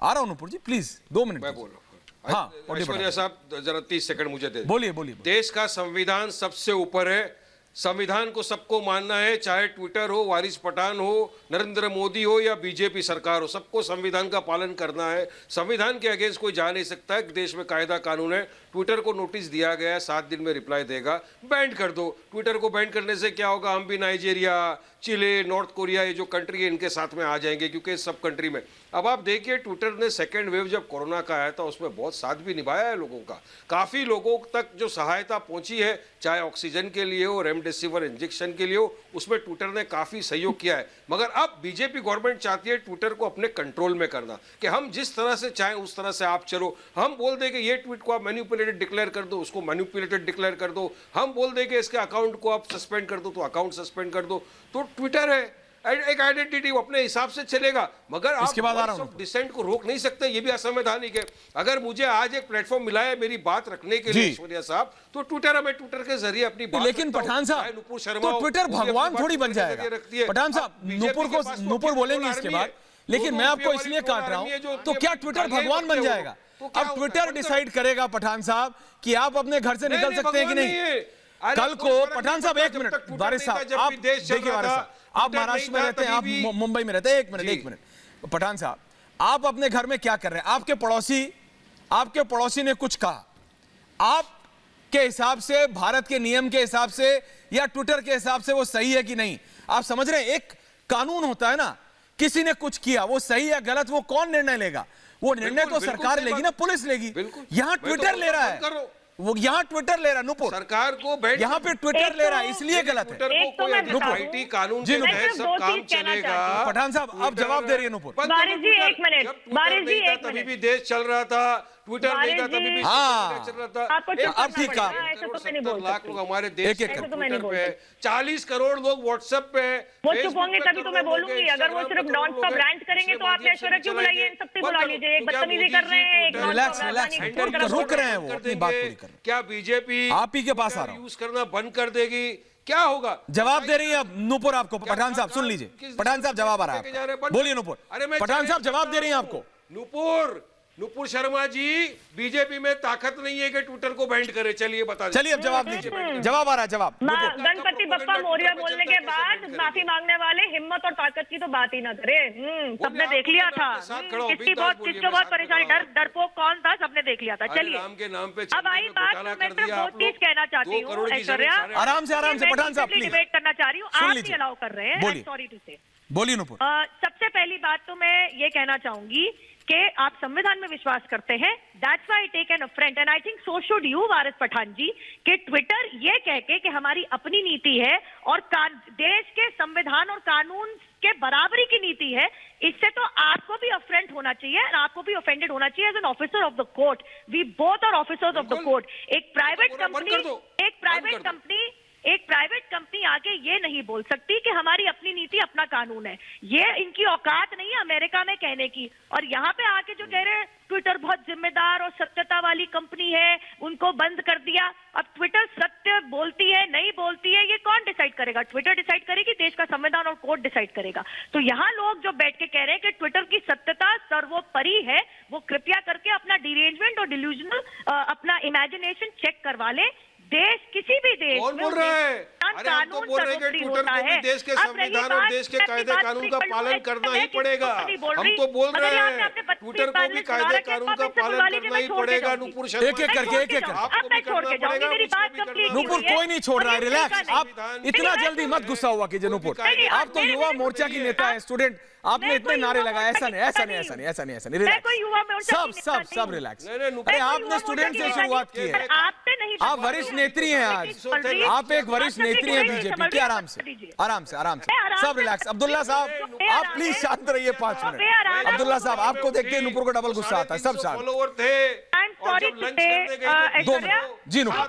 आ रहा हूं नूपुर जी, प्लीज 2 मिनट। मैं बोल रहा हूँ। हाँ, ऐश्वर्या साहब जरा 30 सेकंड मुझे दे। बोलिए बोलिए। देश का संविधान सबसे ऊपर है, संविधान को सबको मानना है, चाहे ट्विटर हो, वारिस पठान हो, नरेंद्र मोदी हो या बीजेपी सरकार हो, सबको संविधान का पालन करना है। संविधान के अगेंस्ट कोई जा नहीं सकता है। देश में कायदा कानून है। ट्विटर को नोटिस दिया गया है, 7 दिन में रिप्लाई देगा, बैंड कर दो। ट्विटर को बैंड करने से क्या होगा, हम भी नाइजीरिया, चिले, नॉर्थ कोरिया, ये जो कंट्री है इनके साथ में आ जाएंगे, क्योंकि सब कंट्री में। अब आप देखिए ट्विटर ने सेकेंड वेव जब कोरोना का आया था उसमें बहुत साथ भी निभाया है लोगों का। काफ़ी लोगों तक जो सहायता पहुंची है, चाहे ऑक्सीजन के लिए हो, रेमडेसिविर इंजेक्शन के लिए हो, उसमें ट्विटर ने काफ़ी सहयोग किया है। मगर अब बीजेपी गवर्नमेंट चाहती है ट्विटर को अपने कंट्रोल में करना, कि हम जिस तरह से चाहें उस तरह से आप चलो। हम बोल दें कि ये ट्वीट को आप मैनिपुलेटेड डिक्लेयर कर दो, उसको मैनिपुलेटेड डिक्लेयर कर दो। हम बोल दें कि इसके अकाउंट को आप सस्पेंड कर दो, तो अकाउंट सस्पेंड कर दो। तो ट्विटर है एक आइडेंटिटी, वो अपने हिसाब से चलेगा। मगर आप वॉइस ऑफ डिसेंट को रोक नहीं सकते, ये भी असंवैधानिक है। अगर मुझे आज एक प्लेटफॉर्म मिला है मेरी बात रखने के लिए ऐश्वर्या साहब, तो ट्विटर है, मैं ट्विटर के जरिए अपनी बात। लेकिन पठान साहब तो ट्विटर भगवान थोड़ी बन जाएगा। पठान साहब नूपुर बोलेंगे इसके बाद, लेकिन मैं आपको इसलिए काट रहा हूं, तो क्या ट्विटर भगवान बन जाएगा? अब ट्विटर डिसाइड करेगा पठान साहब कि आप अपने घर से निकल सकते हैं कि नहीं। कल को पठान साहब 1 मिनट, वारिस साहब आप देखिए, वारिस साहब आप महाराष्ट्र में रहते हैं, आप मुंबई में रहते हैं। 1 मिनट पठान साहब, आप अपने घर में क्या कर रहे हैं? आपके पड़ोसी ने कुछ कहा, आपके हिसाब से, भारत के नियम के हिसाब से या ट्विटर के हिसाब से वो सही है कि नहीं? आप समझ रहे हैं, एक कानून होता है ना, किसी ने कुछ किया, वो सही या गलत वो कौन निर्णय लेगा? वो निर्णय तो सरकार लेगी ना, पुलिस लेगी। यहां ट्विटर ले रहा है, वो यहाँ ट्विटर ले रहा है नूपुर, सरकार को यहाँ पे ट्विटर ले रहा है, इसलिए गलत है। आईटी कानून जी सब काम चलेगा। पठान साहब आप जवाब दे रही है नूपुर। वारिस जी 1 मिनट, तभी भी देश चल रहा था, ट्विटर नहीं था तभी भी चल रहा था। अब ठीक है, 70 लाख लोग हमारे देश के ट्विटर पे है, 40 करोड़ लोग व्हाट्सएप पे है। वो चुप होंगे तभी तो मैं बोलूंगी। अगर वो सिर्फ नॉन स्टॉप रैंट करेंगे तो आप ऐश्वर्या क्यों बुलाइए? इन सबसे बुला लीजिए। एक बदतमीजी कर रहे हैं, रिलैक्स रुक रहे हैं, वो अपनी बात पूरी कर। क्या बीजेपी आप ही के पास आ रहा हूं, यूज करना बंद कर देगी? क्या होगा? जवाब दे रही है अब नूपुर आपको। पठान साहब सुन लीजिए, पठान साहब जवाब आ रहा है, बोलिए नूपुर। पठान साहब जवाब दे रही हैं आपको। नुपुर शर्मा जी, बीजेपी में ताकत नहीं है कि ट्विटर को बैंड करे। चलिए बता दीजिए। चलिए अब जवाब दीजिए, जवाब आ रहा है, जवाब। गणपति बप्पा मौर्य बोलने के बाद माफी मांगने वाले हिम्मत और ताकत की तो बात ही ना करे। सबने देख लिया था किसको बहुत परेशानी, डरपोक कौन था, सबने देख लिया था। चलिए अब आई बात, मैं सिर्फ 2 चीज कहना चाहती हूँ ऐश्वर्या। आराम से पठान साहब प्लीज, डिबेट करना चाह रही हूँ, आप नहीं अलाउ कर रहे हैं, सॉरी टू से। बोलिए नूपुर। सबसे पहली बात तो मैं ये कहना चाहूंगी कि आप संविधान में विश्वास करते हैं, that's why I take an affront and I think so should you Waris Pathan ji, कि ट्विटर ये कह के कि हमारी अपनी नीति है और देश के संविधान और कानून के बराबरी की नीति है, इससे तो आपको भी अफ्रेंट होना चाहिए और आपको भी ऑफेंडेड होना चाहिए as an officer of the court. We both are officers of the court. एक प्राइवेट कंपनी आके ये नहीं बोल सकती कि हमारी अपनी नीति अपना कानून है। ये इनकी औकात नहीं है अमेरिका में कहने की। और यहाँ पे आके जो कह रहे हैं ट्विटर बहुत जिम्मेदार और सत्यता वाली कंपनी है, उनको बंद कर दिया। अब ट्विटर सत्य बोलती है नहीं बोलती है ये कौन डिसाइड करेगा? ट्विटर डिसाइड करेगी, देश का संविधान और कोर्ट डिसाइड करेगा। तो यहाँ लोग जो बैठ के कह रहे हैं कि ट्विटर की सत्यता सर्वोपरि है, वो कृपया करके अपना डिरेंजमेंट और डिल्यूजनल अपना इमेजिनेशन चेक करवा ले। देश किसी भी देश कौन बोल रहा है? अरे हम तो बोल रहे हैं कि ट्विटर को भी देश के संविधान और देश के कायदे कानून का पालन करना ही पड़ेगा। हम तो बोल रहे हैं ट्विटर को भी कायदे कानून का पालन करना ही पड़ेगा। नुपुर शर्मा, एक एक करके आपको भी करना पड़ेगा। नुपुर कोई नहीं छोड़ रहा है, रिलैक्स। आप इतना जल्दी मत गुस्सा हुआ कीजिए नुपुर। आप तो युवा मोर्चा की नेता है, स्टूडेंट, आपने इतने नारे लगाए। ऐसा नहीं, रिलैक्स। सब रिलैक्स। अरे आपने स्टूडेंट से शुरुआत की है, आप वरिष्ठ नेत्री हैं आज, आप एक वरिष्ठ नेत्री हैं बीजेपी की। आराम से सब रिलैक्स। अब्दुल्ला साहब आप प्लीज शांत रहिए 5 मिनट। अब्दुल्ला साहब आपको देख के नुपुर को डबल गुस्सा आता है। सब शांत। फॉलोवर थे और जब लंच करने गए तो 2 मिनट। जी नुपुर,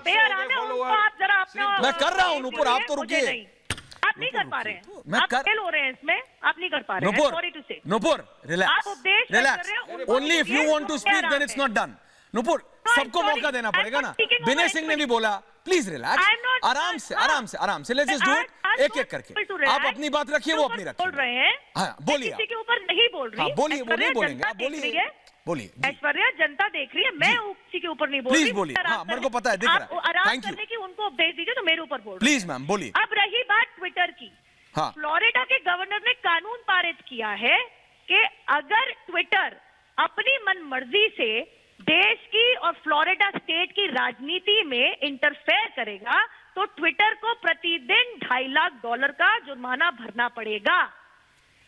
मैं कर रहा हूँ नुपुर, आप तो रुकिए। आप नहीं कर पा रहे हैं, आप फेल हो रहे हैं इसमें, आप नहीं कर पा रहे हैं। Sorry to say. Nupur relax. Only if you want to speak then it's not done. Nupur सबको मौका देना पड़ेगा ना। विनय सिंह ने भी बोला, प्लीज रिलैक्स। आराम से लेट्स जस्ट डू इट, एक एक करके। आप अपनी बात रखिए, वो अपनी रखिए। बोल रहे हैं, हाँ बोलिए। किसी के ऊपर नहीं बोल रही। हाँ बोलिए, वो नहीं बोलेंगे, आप बोलिए। ऐश्वर्या जनता देख रही है, मैं किसी के ऊपर नहीं बोल रही। प्लीज बोलिए। हाँ मेरे को पता है, दिख रहा है। आराम थैंक करने यू। की उनको उपदेश दीजिए तो मेरे ऊपर बोल रही। प्लीज मैम बोलिए। अब रही बात ट्विटर की। हाँ। फ्लोरिडा के गवर्नर ने कानून पारित किया है कि अगर ट्विटर अपनी मन मर्जी से देश की और फ्लोरिडा स्टेट की राजनीति में इंटरफेयर करेगा तो ट्विटर को प्रतिदिन $2.5 लाख का जुर्माना भरना पड़ेगा।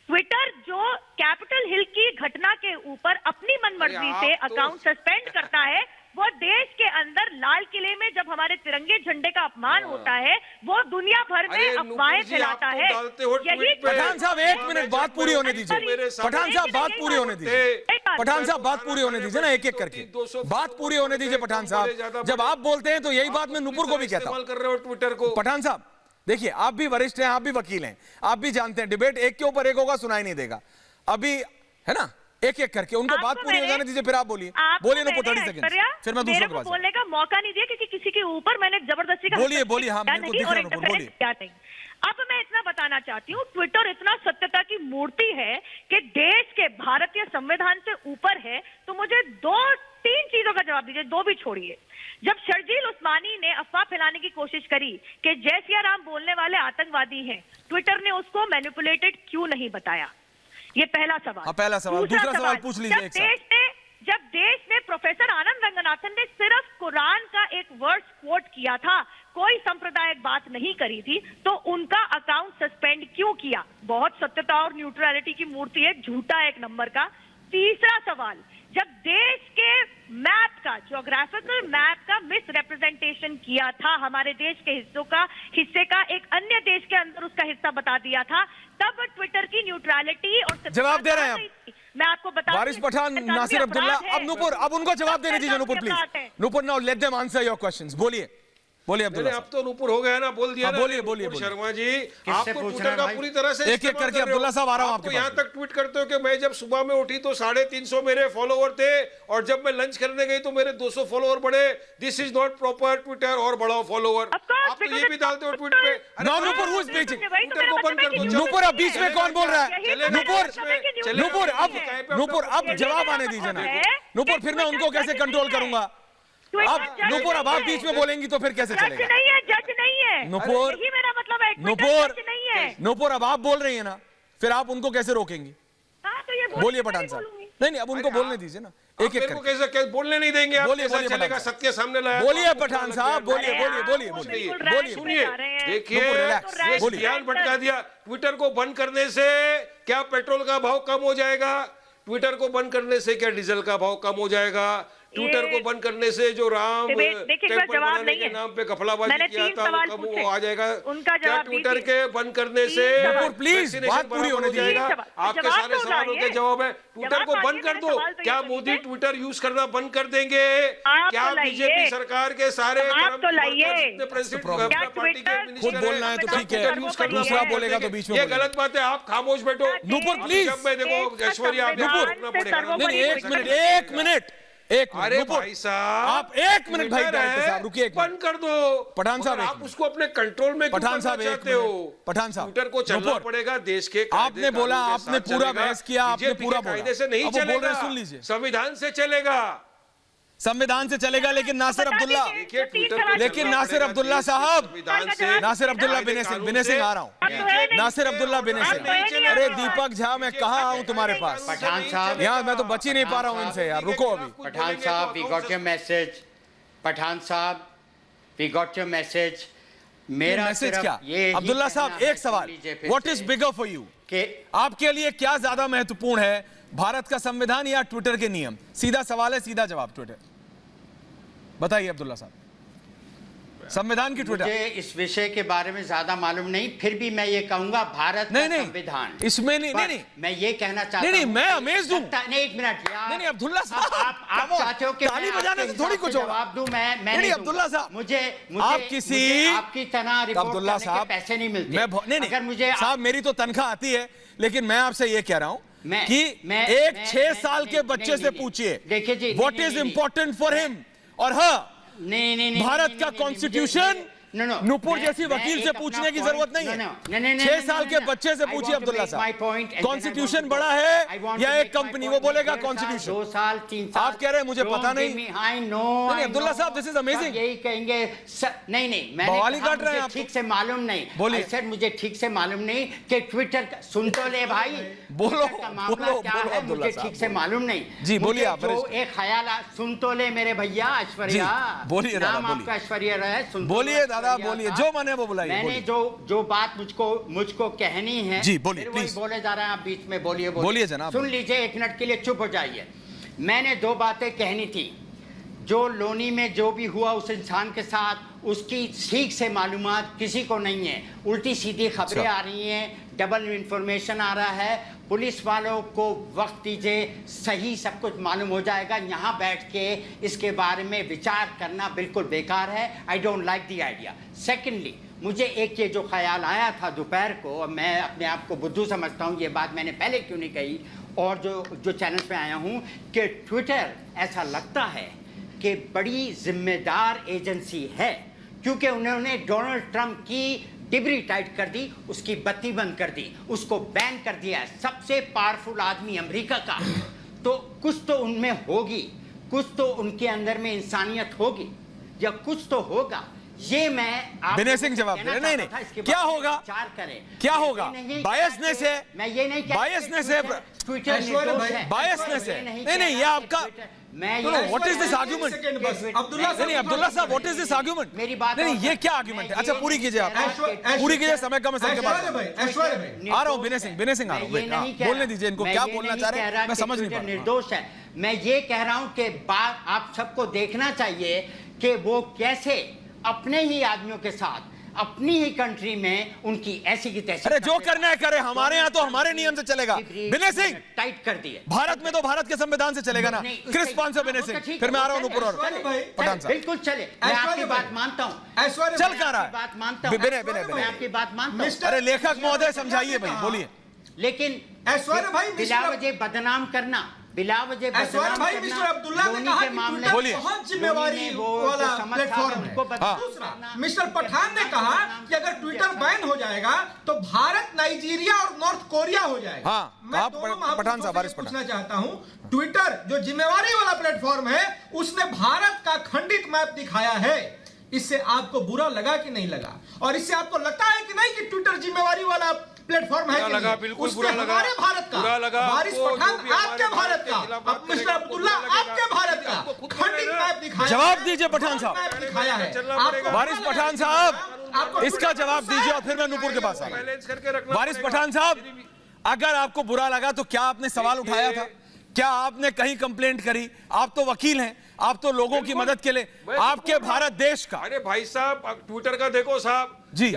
ट्विटर जो कैपिटल हिल की घटना के ऊपर अपनी मनमर्जी से अकाउंट सस्पेंड करता है, वो देश के अंदर लाल किले में जब हमारे तिरंगे झंडे का अपमान होता है, वो दुनिया भर में अफवाहें फैलाता है। यही पठान साहब 1 मिनट बात पूरी होने दीजिए। पठान साहब बात पूरी होने दीजिए। पठान साहब बात पूरी होने दीजिए ना, एक एक करके बात पूरी होने दीजिए। पठान साहब जब आप बोलते हैं तो यही बात मैं नुपुर को भी कहता हूं। कर रहे हो ट्विटर को। पठान साहब देखिए, आप भी वरिष्ठ हैं, आप भी वकील हैं, आप भी जानते हैं डिबेट एक के ऊपर एक होगा, सुनाई नहीं देगा। अभी है ना, एक एक करके उनको बात पूरी हो जाने दीजिए, फिर आप बोलिए नुपुर 30 सेकंड, फिर मैं दूसरों के पास बोलने का मौका नहीं दिया क्योंकि किसी के ऊपर मैंने जबरदस्ती का बोलिए। हाँ मेरे को दिख रहा है नुपुर, बोलिए। अब मैं इतना बताना चाहती हूँ, ट्विटर इतना सत्यता की मूर्ति है कि देश के भारतीय संविधान से ऊपर है। तो मुझे 2-3 चीजों का जवाब दीजिए, 2 भी छोड़िए। जब शर्जील उस्मानी ने अफवाह फैलाने की कोशिश करी कि जय सिया राम बोलने वाले आतंकवादी हैं, ट्विटर ने उसको मैनिपुलेटेड क्यों नहीं बताया? ये पहला सवाल। पहला सवाल। दूसरा सवाल पूछ लीजिए। जब देश ने प्रोफेसर आनंद रंगनाथन ने सिर्फ कुरान का एक वर्ड कोट किया था, कोई सांप्रदायिक बात नहीं करी थी, तो उनका अकाउंट सस्पेंड क्यों किया? बहुत सत्यता और न्यूट्रलिटी की मूर्ति है, झूठा 1 नंबर का। तीसरा सवाल, जब देश के मैप का, ज्योग्राफिकल मैप का मिस रिप्रेजेंटेशन किया था, हमारे देश के हिस्से का एक अन्य देश के अंदर उसका हिस्सा बता दिया था, तब ट्विटर की न्यूट्रलिटी और जवाब दे रहे हैं। मैं आपको बता, वारिस पठान, नासिर अब्दुल्ला, अब नुपुर, अब उनको जवाब देने दीजिए Nupur please. Nupur now let them answer your questions. बोलिए अब्दुल्ला। अब तो नुपुर हो गया ना, बोल दिया ना। बोलिए शर्मा जी, आप तो ट्विटर का पूरी तरह से एक एक करके अब्दुल्ला साहब आ रहा हूं आपके पास। यहाँ तक ट्वीट करते हो कि मैं जब सुबह में उठी तो 350 मेरे फॉलोवर थे और जब मैं लंच करने गई तो मेरे 200 फॉलोवर बढ़े। This is not proper Twitter और बढ़ाओ फॉलोवर। आप तो ये भी डालते हो ट्वीट पे। Nupur who is speeching? Twitter को बंद कर दो। नुपुर अब बीच में कौन बोल रहा है? नुपुर अब जवाब आने दीजिए ना। नुपुर फिर मैं उनको कैसे कंट्रोल करूंगा? अब नुपुर अब आप बीच में बोलेंगी तो फिर कैसे चलेगा? जज नहीं है नुपुर, यही मेरा मतलब है। नुपुर अब आप बोल रही है ना, फिर आप उनको कैसे रोकेंगी? तो बोलिए पठान साहब। नहीं अब उनको बोलने दीजिए ना, एक एक करके। कैसे बोलने नहीं देंगे आप? बोलिए चलेगा, सत्य सामने लाया। बोलिए पठान साहब, बोलिए। सुनिए, देखिए ध्यान भटका दिया। ट्विटर को बंद करने से क्या पेट्रोल का भाव कम हो जाएगा? ट्विटर को बंद करने से क्या डीजल का भाव कम हो जाएगा? ट्विटर को बंद करने से जो राम देखिए, टेम्पल जवाब बनाने नहीं के है। नाम पे घपलाबाजी मैंने किया 3 था सवाल कब पूछे, वो आ जाएगा? उनका क्या जवाब ट्विटर दीजिए। के बंद करने से प्लीज बात पूरी होने दीजिए। आपके जवाब सारे तो सवालों के लाइए। जवाब है। ट्विटर जवाब को मांगिए, बंद कर मेरे दो। सवाल तो क्या ये मोदी कीजिए। ट्विटर यूज करना बंद कर देंगे? आप क्या तो लाइए। बीजेपी सरकार के सारे आप तो लाइए। क्या पार्टी के ट्विटर खुद बोलना है तो ठीक है, दूसरा बोलेगा तो बीच में ये बोलेगा। गलत बात है। आप खामोश बैठो। नूपुर प्लीज। जब मैं देखो ऐश्वर्या आप नुपुर, देखो, रखना पड़ेगा। नहीं एक मिनट एक मिनट अरे नुपुर, भाई साहब, आप एक मिनट भाई ट्विटर डायरेक्टर है, साहब रुकिए एक बंद मिनट। कर दो। पठान साहब, मगर एक आप मिनट। उसको अपने कंट्रोल में क्यों पठान करना साहब एक चाहते हो? मिनट। पठान साहब, ट्विटर को चलना नुपुर, पड़ेगा देश के आपने बोला, कानून के आपने साथ पूरा चलेगा। बहस किया, आपने बीजेपी पूरा के बोला। कायदे से नहीं अब वो बोल रहे हैं, चलेगा, सुन लीजिए। संविधान से चलेगा। संविधान से चलेगा, लेकिन नासिर अब्दुल्ला, देखिए ट्विटर को लेकिन चलना नासिर पड़ेगा अब्दुल्ला देश के साहब, संविधान से। नासिर अब्दुल्ला कायदे बिने सिंह कानून बिने सिंह से। आ रहा हूँ। नासिर अब्दुल्ला बिने सिंह, अरे दीपक झा, मैं कहाँ आऊँ तुम्हारे पास? पठान साहब, यहाँ मैं तो बच ही नहीं पा रहा हूँ इनसे यार, रुको अभी। पठान साहब, we got your message. Pathan साहब, वी गॉट योर मैसेज। मेरा मैसेज सिर्फ क्या? ये ही अब्दुल्ला कहना साहब, है, एक सवाल, सुन लीजिए फिर व्हाट से, इज बिगर फॉर यू? कि आपके लिए क्या ज्यादा महत्वपूर्ण है, भारत का संविधान या ट्विटर के नियम? सीधा सवाल है, सीधा जवाब। ट्विटर बताइए अब्दुल्ला साहब, संविधान की ट्विटर? मुझे इस विषय के बारे में ज्यादा मालूम नहीं, फिर भी मैं ये कहूंगा भारत का संविधान, इसमें नहीं, पर नहीं मैं ये कहना चाहता नहीं, हूं मैं कि अमेज़्ड हूं। नहीं, एक मिनट यार, नहीं अब्दुल्ला साहब, आप चाहते हो कि ताली मैं बजाने आपके से थोड़ी हिसाब कुछ से होगा। जवाब दूं। मैं नहीं नहीं अब्दुल्ला दूंगा। साहब, मुझे आप किसी आपकी तरह रिपोर्ट अब्दुल्ला करने के साहब, पैसे नहीं मिलते। मैं नहीं अगर मुझे साहब, मेरी तो तनख्वाह आती है, लेकिन मैं आपसे ये कह रहा हूं कि एक 6 साल के बच्चे से पूछिए, देखिए जी, what is important for him. और हाँ, नहीं, भारत का कॉन्स्टिट्यूशन नुपुर जैसी वकील से पूछने की जरूरत नहीं है। 6 साल के बच्चे से पूछिए अब्दुल्ला साहब, कॉन्स्टिट्यूशन बड़ा है या एक कंपनी? वो बोलेगा कॉन्स्टिट्यूशन। 2 साल 3 साल आप कह रहे हैं मुझे पता नहीं। आई नो नहीं अब्दुल्ला साहब, दिस इज अमेजिंग। यही कहेंगे नहीं मैंने बवाली कहा काट रहे हैं मुझे आप ठीक से मालूम नहीं। बोलिए। सर मुझे ठीक से मालूम नहीं कि ट्विटर सुन तो ले भाई, बोलो, ट्विटर का मामला बोलो, क्या बोलो है अब्दुल्ला मुझे साहब, ठीक से मालूम नहीं। जी, बोलिए आप, जो वरिष्ठ। एक ख्याल सुन तो ले मेरे भैया ऐश्वर्या, जी, बोलिए दादा, नाम बोलिए। आपका ऐश्वर्या रहा है, सुन तो बोलिए लो दादा, ऐश्वर्या बोलिए, का। जो मैंने वो बुलाइए, मैंने बोलिए। जो बात मुझको कहनी है, जी, बोलिए, फिर वही प्लीज। बोले जा रहे हैं आप बीच में। बोलिए बोलिए जनाब। सुन लीजिए, 1 मिनट के लिए चुप हो जाइए। मैंने 2 बातें कहनी थी। जो लोनी में जो भी हुआ उस इंसान के साथ, उसकी ठीक से मालूमात किसी को नहीं है। उल्टी सीधी खबरें आ रही हैं, डबल इंफॉर्मेशन आ रहा है। पुलिस वालों को वक्त दीजिए, सही सब कुछ मालूम हो जाएगा। यहाँ बैठ के इसके बारे में विचार करना बिल्कुल बेकार है। I don't like the idea. Secondly, मुझे एक ये जो ख्याल आया था दोपहर को, और मैं अपने आप को बुद्धू समझता हूँ, ये बात मैंने पहले क्यों नहीं कही, और जो चैनल पे आया हूँ, कि ट्विटर ऐसा लगता है कि बड़ी जिम्मेदार एजेंसी है, क्योंकि उन्होंने डोनाल्ड ट्रंप की डिबरी टाइट कर दी, उसकी बत्ती बंद कर दी, उसको बैन कर दिया है। सबसे पावरफुल आदमी अमेरिका का, तो कुछ तो उनमें होगी, कुछ तो उनके अंदर में इंसानियत होगी, या कुछ तो होगा। ये मैं आप विनय सिंह जवाब दे रहे। नहीं क्या होगा, विचार करें, क्या होगा? बायसनेस है, मैं ये नहीं कहता बायसनेस है, ट्विटर निर्दोष है, बायसनेस है। नहीं ये आपका, व्हाट इज दिस आर्गुमेंट? नहीं अब्दुल्ला साहब, व्हाट इज दिस आर्गुमेंट? मेरी बात नहीं ये क्या आर्गुमेंट है? अच्छा पूरी कीजिए आप, पूरी कीजिए, समय कम है सबके पास। आ रहा हूँ विनय सिंह आ रहा हूँ, बोलने दीजिए इनको, क्या बोलना चाह रहे हैं मैं समझ नहीं पा रहा। निर्दोष है। मैं ये कह रहा हूँ कि बात आप सबको देखना चाहिए कि वो कैसे अपने ही आदमियों के साथ, अपनी ही कंट्री में उनकी ऐसी की तैसी। अरे जो करना है करे, हमारे यहाँ तो हमारे नियम से चलेगा। विनय सिंह, टाइट कर दिए। भारत में तो भारत के संविधान से चलेगा ना। क्रिस पांच विनय सिंह, फिर मैं आ रहा हूँ नुपुर और पठान साहब। बिल्कुल चले, मैं आपकी बात मानता हूँ। चल कहाँ रहा है? बात मानता हूँ, मैं आपकी बात मानता हूँ। अरे लेखक महोदय समझाइए भाई, बोलिए। लेकिन ऐश्वर्या भाई, बिलावजे बदनाम करना, बिलावजे बदनाम भाई, करना, मिस्टर अब्दुल्ला ने कहा कि मामले ट्विटर बोलिए। बहुत जिम्मेवारी वाला प्लेटफॉर्म है। दूसरा, मिस्टर पठान ने कहा कि अगर ट्विटर बैन हो जाएगा तो भारत, नाइजीरिया और नॉर्थ कोरिया हो जाएगा। हाँ, मैं आप दोनों पठान साहब, महापुरुषों से पूछना चाहता हूं, ट्विटर जो जिम्मेवारी वाला प्लेटफॉर्म है, उसने भारत का खंडित मैप दिखाया है। इससे आपको बुरा लगा कि नहीं लगा? और इससे आपको लगता है कि नहीं कि ट्विटर जिम्मेवारी वाला प्लेटफॉर्म है? लगा, बिल्कुल बुरा लगा। हमारे भारत का, बुरा लगा वारिस आपको, पठान जो भी आपके हमारे भारत भारत के का, खिलाफ बात अब मिस्टर करेगा, अब्दुल्ला आपको बुरा आपके लगेगा। भारत का आपको खुद खंडित लगेगा। मैप दिखाया, जवाब दीजिए पठान साहब। मैप दिखाया है आपको। वारिस पठान साहब, इसका जवाब दीजिए और फिर मैं नुपुर के पास आ रहा हूं। बैलेंस करके रखना वारिस पड़ेगा। पठान साहब, अगर आपको बुरा लगा तो क्या आपने सवाल उठाया था? क्या आपने कहीं कंप्लेंट करी? आप तो वकील हैं, आप तो लोगों की मदद के लिए, आपके भारत देश का। अरे भाई साहब, ट्विटर का देखो साहब जी,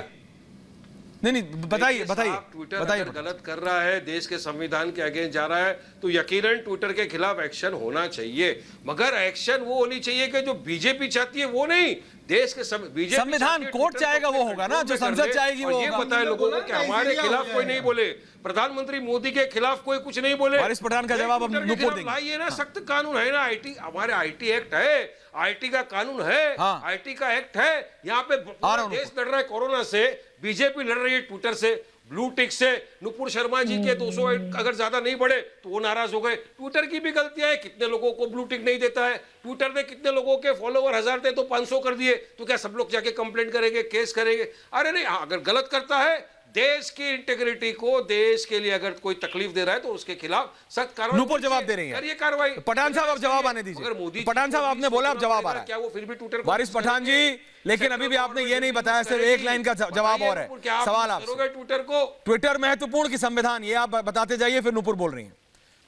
नहीं बताइए बताइए ट्विटर बताइए। अगर गलत कर रहा है, देश के संविधान के अगेंस्ट जा रहा है, तो यकीनन ट्विटर के खिलाफ एक्शन होना चाहिए, मगर एक्शन वो होनी चाहिए कि जो बीजेपी चाहती है वो नहीं। देश के बीजेपी संविधान कोर्ट चाहेगा वो होगा ना, जो संसद चाहेगी वो ये होगा। बताए लोगों को कि हमारे खिलाफ कोई नहीं बोले, प्रधानमंत्री मोदी के खिलाफ कोई कुछ नहीं बोले। वारिस पठान का जवाब अब नुपुर देंगे। लाइए ना, सख्त कानून है ना, आईटी, हमारे आईटी एक्ट है, आईटी का कानून है, आईटी का एक्ट है। यहाँ पे देश लड़ रहा है कोरोना से, बीजेपी लड़ रही है ट्विटर से, ब्लू टिक से। नुपुर शर्मा जी के 200 अगर ज्यादा नहीं बढ़े तो वो नाराज हो गए। ट्विटर की भी गलतियां है, कितने लोगों को ब्लू टिक नहीं देता है, ट्विटर ने कितने लोगों के फॉलोवर 1000 थे तो 500 कर दिए, तो क्या सब लोग जाके कंप्लेंट करेंगे, केस करेंगे? अरे नहीं, अगर गलत करता है, देश की इंटीग्रिटी को, देश के लिए अगर कोई तकलीफ दे रहा है तो उसके खिलाफ सख्त कार्रवाई। नुपुर जवाब दे रही है, करिए कार्रवाई। पठान साहब आप जवाब आने दीजिए। अगर मोदी पठान साहब आपने बोला अब जवाब आ रहा है, क्या वो फिर भी ट्विटर? वारिस पठान जी, लेकिन अभी भी आपने ये नहीं बताया, सिर्फ एक लाइन का जवाब और है। सवाल आपसे, ट्विटर को, ट्विटर महत्वपूर्ण की संविधान, ये आप बताते जाइए, फिर नुपुर बोल रही है।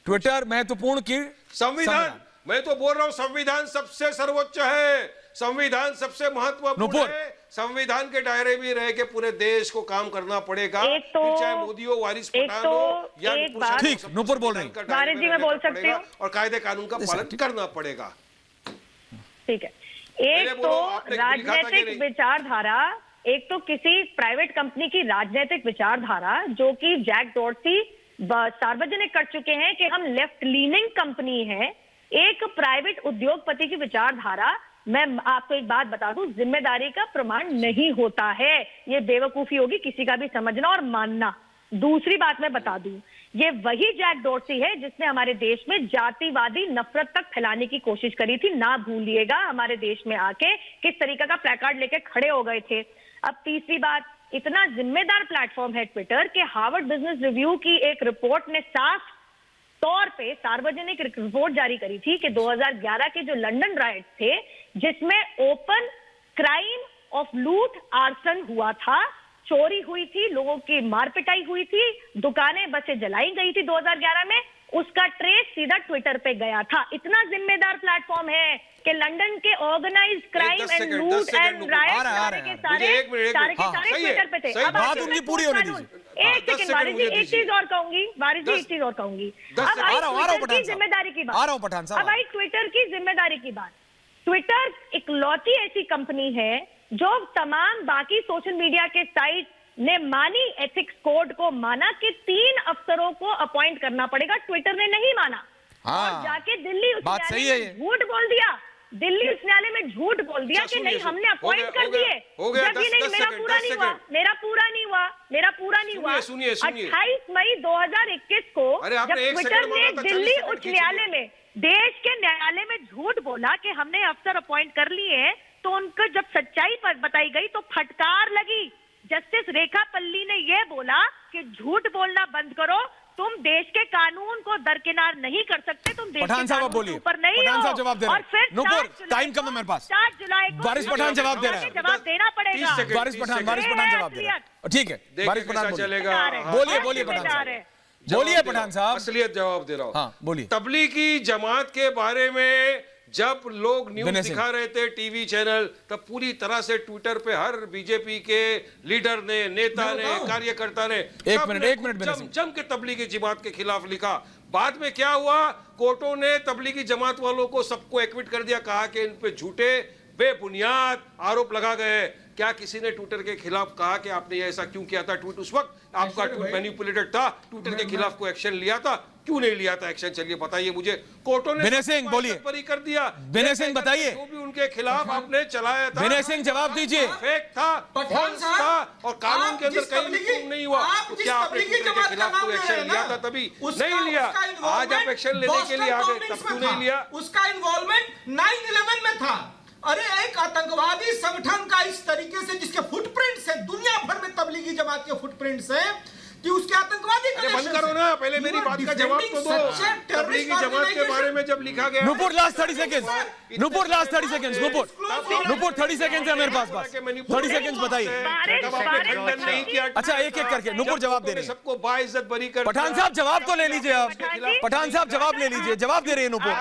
ट्विटर महत्वपूर्ण की संविधान, मैं तो बोल रहा हूं संविधान सबसे सर्वोच्च है, संविधान सबसे महत्वपूर्ण है। संविधान के दायरे में रह के पूरे देश को काम करना पड़ेगा, चाहे मोदी हो, वारिस पठान हो या ठीक। नुपुर बोल रही है, वारिस जी मैं बोल सकती हूँ, और कायदे कानून का पालन करना पड़ेगा। ठीक है। एक तो राजनीतिक विचारधारा, एक तो किसी प्राइवेट कंपनी की राजनीतिक विचारधारा जो कि जैक डॉर्सी सार्वजनिक कर चुके हैं कि हम लेफ्ट लीनिंग कंपनी है। एक प्राइवेट उद्योगपति की विचारधारा, मैं आपको एक बात बता दूं, जिम्मेदारी का प्रमाण नहीं होता है। ये बेवकूफी होगी किसी का भी समझना और मानना। दूसरी बात मैं बता दूं, ये वही जैक डॉर्सी है जिसने हमारे देश में जातिवादी नफरत तक फैलाने की कोशिश करी थी। ना भूलिएगा हमारे देश में आके किस तरीके का प्लेकार्ड लेके खड़े हो गए थे। अब तीसरी बात, इतना जिम्मेदार प्लेटफॉर्म है ट्विटर कि हार्वर्ड बिजनेस रिव्यू की एक रिपोर्ट ने साफ तौर पे सार्वजनिक रिपोर्ट जारी करी थी कि 2011 के जो लंदन राइट्स थे, जिसमें ओपन क्राइम ऑफ लूट आर्सन हुआ था, चोरी हुई थी, लोगों की मारपिटाई हुई थी, दुकानें बसें जलाई गई थी 2011 में, उसका ट्रेस सीधा ट्विटर पे गया था। इतना जिम्मेदार प्लेटफॉर्म है कि लंदन के ऑर्गेनाइज्ड क्राइम एंड लूट एंड राइट्स के सारे ट्विटर पे थे। अब बात उनकी पूरी होने दीजिए। एक सेकंड वारिस जी, एक चीज और कहूंगी, वारिस जी एक चीज और कहूंगी। अब आई ट्विटर की जिम्मेदारी की बात, अब आई ट्विटर की जिम्मेदारी की बात। ट्विटर इकलौती ऐसी कंपनी है जो तमाम बाकी सोशल मीडिया के साइट ने मानी, एथिक्स कोड को माना कि 3 अफसरों को अपॉइंट करना पड़ेगा, ट्विटर ने नहीं माना। और जाके दिल्ली उच्च न्यायालय में झूठ बोल दिया, दिल्ली उच्च न्यायालय में झूठ बोल दिया कि नहीं हमने अपॉइंट कर दिए, जबकि नहीं, मेरा पूरा नहीं हुआ, मेरा पूरा नहीं हुआ, मेरा पूरा नहीं हुआ। 28 मई 2021 को जब ट्विटर ने दिल्ली उच्च न्यायालय में, देश के न्यायालय में झूठ बोला कि हमने अफसर अपॉइंट कर लिए हैं, तो उनको जब सच्चाई पर बताई गई तो फटकार लगी। जस्टिस रेखा पल्ली ने यह बोला कि झूठ बोलना बंद करो, तुम देश के कानून को दरकिनार नहीं कर सकते, तुम देश के कानून के ऊपर नहीं हो। जवाब दे रहे हैं। और फिर नुपुर, टाइम कम है मेरे पास। 7 जुलाई को वारिस पठान जवाब दे रहे हैं, जवाब देना पड़ेगा। वारिस पठान जवाब दे रहे हैं, ठीक है। वारिस पठान चलेगा, बोलिए पठान साहब, बोलिए पठान साहब। असलियत जवाब दे रहा हूं। हाँ बोलिए। तबलीगी जमात के बारे में जब लोग न्यूज दिखा रहे थे टीवी चैनल, तब पूरी तरह से ट्विटर पे हर बीजेपी के लीडर ने, नेता ने, कार्यकर्ता ने एक मिनट जम के तबलीगी जमात के खिलाफ लिखा। बाद में क्या हुआ, कोर्टों ने तबलीगी जमात वालों को सबको एक्विट कर दिया, कहा कि इन पे झूठे बेबुनियाद आरोप लगा गए। क्या किसी ने ट्विटर के खिलाफ कहा कि आपने ये ऐसा क्यों किया था? ट्वीट उस वक्त आपका ट्वीट मैनिपुलेटेड था, ट्विटर के खिलाफ कोई एक्शन लिया था? क्यों नहीं लिया था एक्शन? चलिए बताइए मुझे। कोर्टों ने विनय सिंह बोलिए, बरी कर दिया। विनय सिंह बताइए, जो भी उनके खिलाफ आपने चलाया था, विनय सिंह जवाब दीजिए। फेक था, फॉल्स था और कानून के अंदर कहीं नहीं हुआ। तो क्या आपने ट्विटर के खिलाफ कोई एक्शन लिया था? तभी नहीं लिया। आज आप एक्शन लेने के लिए आ गए, तब क्यों नहीं लिया? उसका इन्वॉल्वमेंट 9/11 में था। अरे एक आतंकवादी संगठन का इस तरीके से, जिसके फुटप्रिंट्स है दुनिया भर में, तबलीगी जमात के फुटप्रिंट्स हैं कि उसके आतंकवादी अरे बंद करो ना, पहले मेरी बात का जवाब तो दो। तबलीगी जमात के बारे में जब लिखा गया, Nupur last 30 seconds, Nupur last 30 seconds, Nupur 30 seconds है मेरे पास, बस 30 सेकंड्स बताइए। अच्छा एक एक करके नुपुर जवाब दे रहे हैं, सबको बाइज्जत बरी कर। पठान साहब जवाब तो ले लीजिए आप, पठान साहब जवाब ले लीजिए, जवाब दे रही है नुपुर,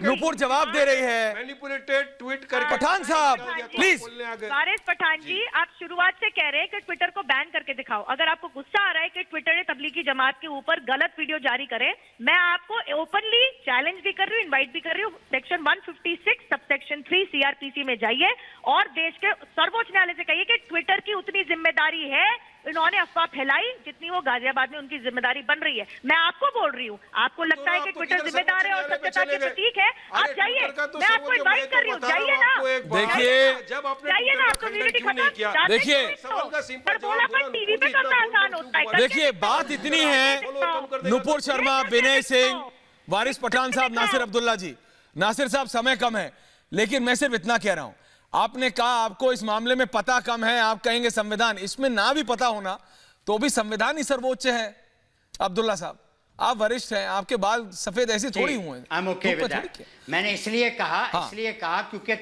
नुपुर जवाब दे रही है। मैनिपुलेटेड ट्वीट करके पठान साहब प्लीज। वारिस पठान जी, आप शुरुआत से कह रहे हैं कि ट्विटर को बैन करके दिखाओ। अगर आपको गुस्सा आ रहा है कि ट्विटर ने तबलीगी जमात के ऊपर गलत वीडियो जारी करे, मैं आपको ओपनली चैलेंज भी कर रही हूँ, इनवाइट भी कर रही हूँ। सेक्शन 156 सबसेक्शन 3 सीआरपीसी में जाइए और देश के सर्वोच्च न्यायालय से कहिए कि ट्विटर की उतनी जिम्मेदारी है, इन्होंने अफवाह फैलाई जितनी वो गाजियाबाद में उनकी जिम्मेदारी बन रही है। मैं आपको बोल रही हूँ, आपको लगता है कि ट्विटर जिम्मेदार है और सत्यता के प्रतीक है, आप जाइए, मैं आपको इनवाइट कर रही हूँ, जाइए ना, देखिए जाइए ना, आपको कम्युनिटी खत्म, देखिए टीवी पे करना आसान होता है। देखिए बात इतनी है, नुपुर शर्मा, विनय सिंह, वारिस पठान साहब, नासिर अब्दुल्ला जी। नासिर साहब समय कम है, लेकिन मैं सिर्फ इतना कह रहा हूं, आपने कहा आपको इस मामले में पता कम है, आप कहेंगे संविधान, इसमें ना भी पता होना तो भी संविधान ही सर्वोच्च है। अब्दुल्ला साहब आप वरिष्ठ हैं, आपके बाल सफेद ऐसे थोड़ी हुए हैं। मैंने इसलिए कहा क्योंकि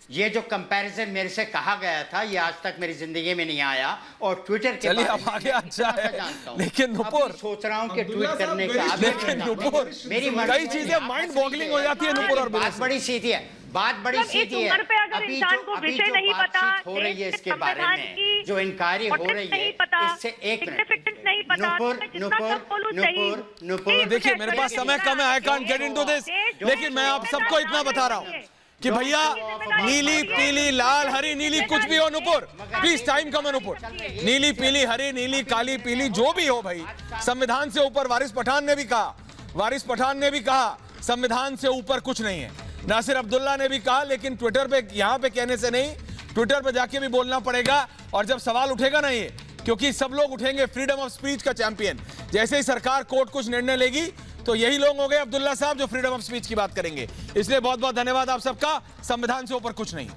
ये जो कंपैरिजन मेरे से कहा गया था, ये आज तक मेरी जिंदगी में नहीं आया और ट्विटर के चलिए अब आगे अच्छा है, लेकिन नुपुर सोच रहा हूँ कि ट्वीट करने का, लेकिन नुपुर मेरी कई चीजें माइंड बॉगलिंग हो जाती है नुपुर और बात बड़ी सीधी है, बात बड़ी सीधी है। अगर इंसान को विषय नहीं पता, हो रही है इसके बारे में, जो इंक्वायरी हो रही है, इससे एक नुपुर देखिए मेरे पास समय कम है, I can't get into this, लेकिन मैं आप सबको इतना बता रहा हूँ कि भैया नीली पीली लाल हरी नीली कुछ भी हो, नुपुर प्लीज टाइम कम है, नुपुर नीली पीली हरी नीली काली पीली जो भी हो भाई, संविधान से ऊपर, वारिस पठान ने भी कहा, वारिस पठान ने भी कहा संविधान से ऊपर कुछ नहीं है, नासिर अब्दुल्ला ने भी कहा, लेकिन ट्विटर पे यहाँ पे कहने से नहीं, ट्विटर पे जाके भी बोलना पड़ेगा। और जब सवाल उठेगा ना ये, क्योंकि सब लोग उठेंगे फ्रीडम ऑफ स्पीच का चैंपियन, जैसे ही सरकार कोर्ट कुछ निर्णय लेगी तो यही लोग हो गए अब्दुल्ला साहब जो फ्रीडम ऑफ स्पीच की बात करेंगे। इसलिए बहुत बहुत धन्यवाद आप सबका, संविधान से ऊपर कुछ नहीं।